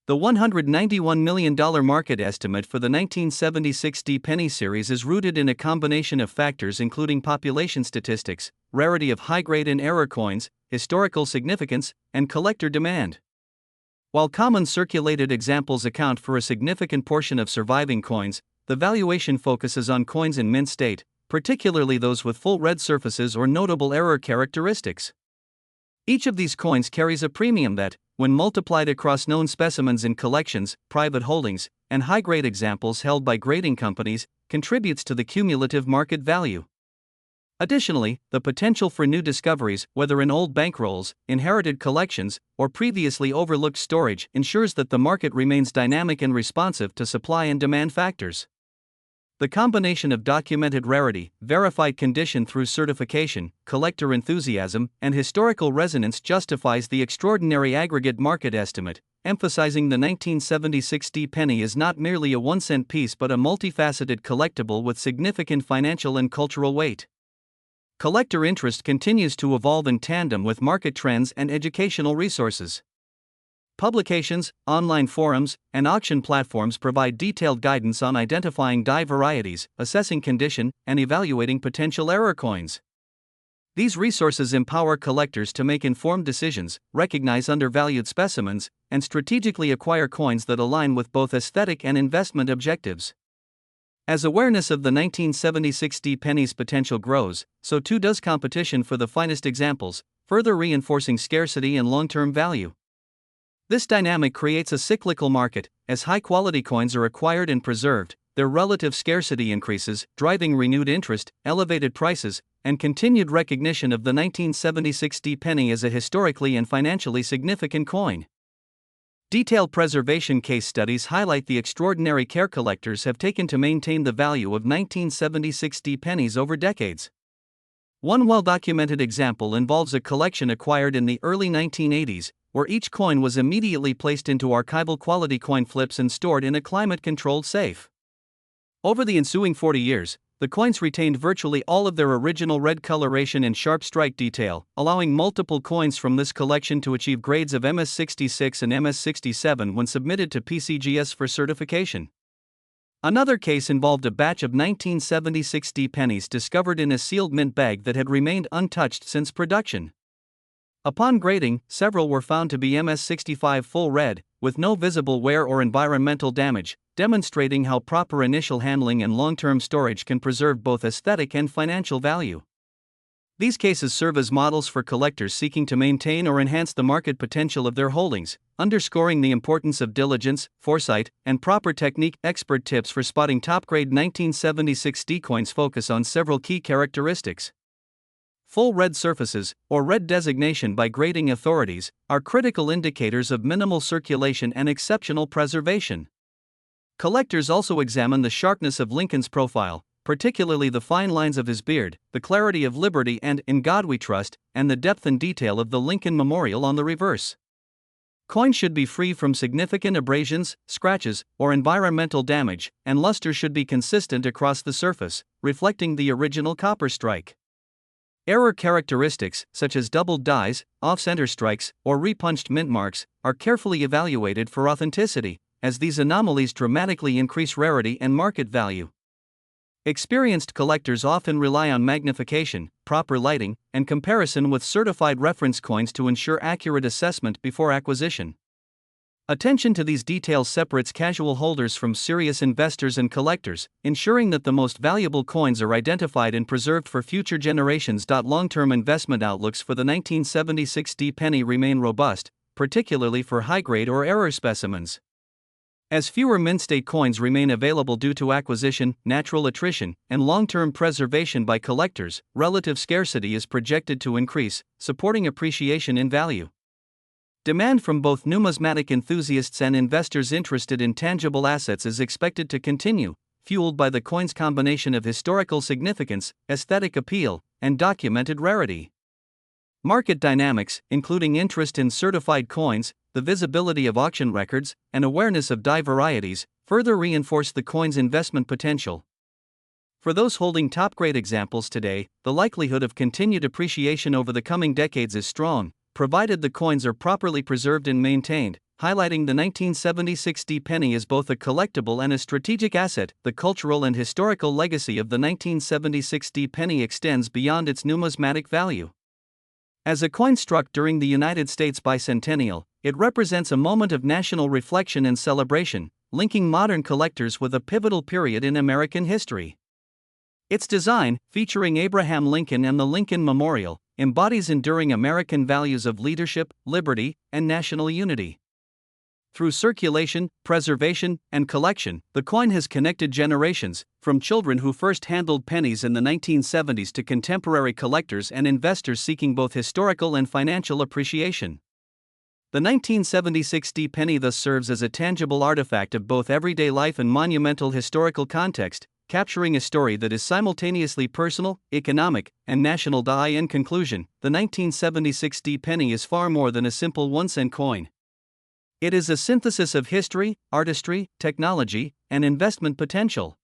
The $191 million market estimate for the 1976 D penny series is rooted in a combination of factors including population statistics, rarity of high-grade and error coins, historical significance, and collector demand. While common circulated examples account for a significant portion of surviving coins, the valuation focuses on coins in mint state, particularly those with full red surfaces or notable error characteristics. Each of these coins carries a premium that, when multiplied across known specimens in collections, private holdings, and high-grade examples held by grading companies, contributes to the cumulative market value. Additionally, the potential for new discoveries, whether in old bankrolls, inherited collections, or previously overlooked storage, ensures that the market remains dynamic and responsive to supply and demand factors. The combination of documented rarity, verified condition through certification, collector enthusiasm, and historical resonance justifies the extraordinary aggregate market estimate, emphasizing the 1976 D penny is not merely a 1-cent piece but a multifaceted collectible with significant financial and cultural weight. Collector interest continues to evolve in tandem with market trends and educational resources. Publications, online forums, and auction platforms provide detailed guidance on identifying die varieties, assessing condition, and evaluating potential error coins. These resources empower collectors to make informed decisions, recognize undervalued specimens, and strategically acquire coins that align with both aesthetic and investment objectives. As awareness of the 1976 D penny's potential grows, so too does competition for the finest examples, further reinforcing scarcity and long-term value. This dynamic creates a cyclical market. As high-quality coins are acquired and preserved, their relative scarcity increases, driving renewed interest, elevated prices, and continued recognition of the 1976 D penny as a historically and financially significant coin. Detailed preservation case studies highlight the extraordinary care collectors have taken to maintain the value of 1976 D pennies over decades. One well-documented example involves a collection acquired in the early 1980s, where each coin was immediately placed into archival quality coin flips and stored in a climate-controlled safe. Over the ensuing 40 years, the coins retained virtually all of their original red coloration and sharp strike detail, allowing multiple coins from this collection to achieve grades of MS66 and MS67 when submitted to PCGS for certification. Another case involved a batch of 1976 D pennies discovered in a sealed mint bag that had remained untouched since production. Upon grading, several were found to be MS65 full red, with no visible wear or environmental damage, demonstrating how proper initial handling and long-term storage can preserve both aesthetic and financial value. These cases serve as models for collectors seeking to maintain or enhance the market potential of their holdings, underscoring the importance of diligence, foresight, and proper technique. Expert tips for spotting top-grade 1976 D coins focus on several key characteristics. Full red surfaces, or red designation by grading authorities, are critical indicators of minimal circulation and exceptional preservation. Collectors also examine the sharpness of Lincoln's profile, particularly the fine lines of his beard, the clarity of Liberty and In God We Trust, and the depth and detail of the Lincoln Memorial on the reverse. Coins should be free from significant abrasions, scratches, or environmental damage, and luster should be consistent across the surface, reflecting the original copper strike. Error characteristics, such as doubled dies, off-center strikes, or repunched mint marks, are carefully evaluated for authenticity, as these anomalies dramatically increase rarity and market value. Experienced collectors often rely on magnification, proper lighting, and comparison with certified reference coins to ensure accurate assessment before acquisition. Attention to these details separates casual holders from serious investors and collectors, ensuring that the most valuable coins are identified and preserved for future generations. Long-term investment outlooks for the 1976 D penny remain robust, particularly for high-grade or error specimens. As fewer mint-state coins remain available due to acquisition, natural attrition, and long-term preservation by collectors, relative scarcity is projected to increase, supporting appreciation in value. Demand from both numismatic enthusiasts and investors interested in tangible assets is expected to continue, fueled by the coin's combination of historical significance, aesthetic appeal, and documented rarity. Market dynamics, including interest in certified coins, the visibility of auction records, and awareness of die varieties, further reinforce the coin's investment potential. For those holding top-grade examples today, the likelihood of continued appreciation over the coming decades is strong, provided the coins are properly preserved and maintained. highlighting the 1970-60 penny as both a collectible and a strategic asset. The cultural and historical legacy of the 1970-60 penny extends beyond its numismatic value. As a coin struck during the United States bicentennial, it represents a moment of national reflection and celebration, linking modern collectors with a pivotal period in American history. Its design, featuring Abraham Lincoln and the Lincoln Memorial, embodies enduring American values of leadership, liberty, and national unity. Through circulation, preservation, and collection, the coin has connected generations, from children who first handled pennies in the 1970s to contemporary collectors and investors seeking both historical and financial appreciation. The 1970-60 penny thus serves as a tangible artifact of both everyday life and monumental historical context, capturing a story that is simultaneously personal, economic, and national. In conclusion, the 1970-60 penny is far more than a simple 1-cent coin. It is a synthesis of history, artistry, technology, and investment potential.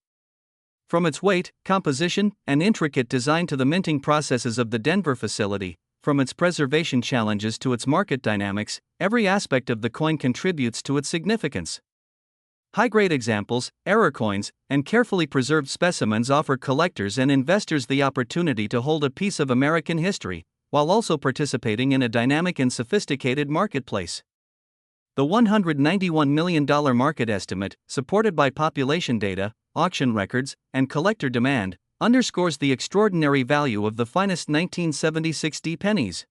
From its weight, composition, and intricate design to the minting processes of the Denver facility, from its preservation challenges to its market dynamics, every aspect of the coin contributes to its significance. High-grade examples, error coins, and carefully preserved specimens offer collectors and investors the opportunity to hold a piece of American history, while also participating in a dynamic and sophisticated marketplace. The $191 million market estimate, supported by population data, auction records, and collector demand, underscores the extraordinary value of the finest 1970-60 pennies.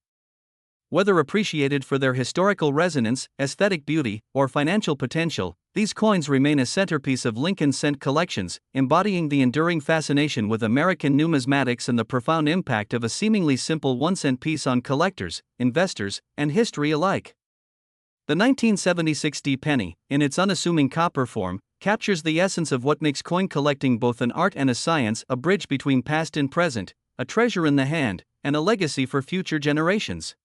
Whether appreciated for their historical resonance, aesthetic beauty, or financial potential, these coins remain a centerpiece of Lincoln cent collections, embodying the enduring fascination with American numismatics and the profound impact of a seemingly simple 1-cent piece on collectors, investors, and history alike. The 1970-60 penny, in its unassuming copper form, captures the essence of what makes coin collecting both an art and a science, a bridge between past and present, a treasure in the hand, and a legacy for future generations.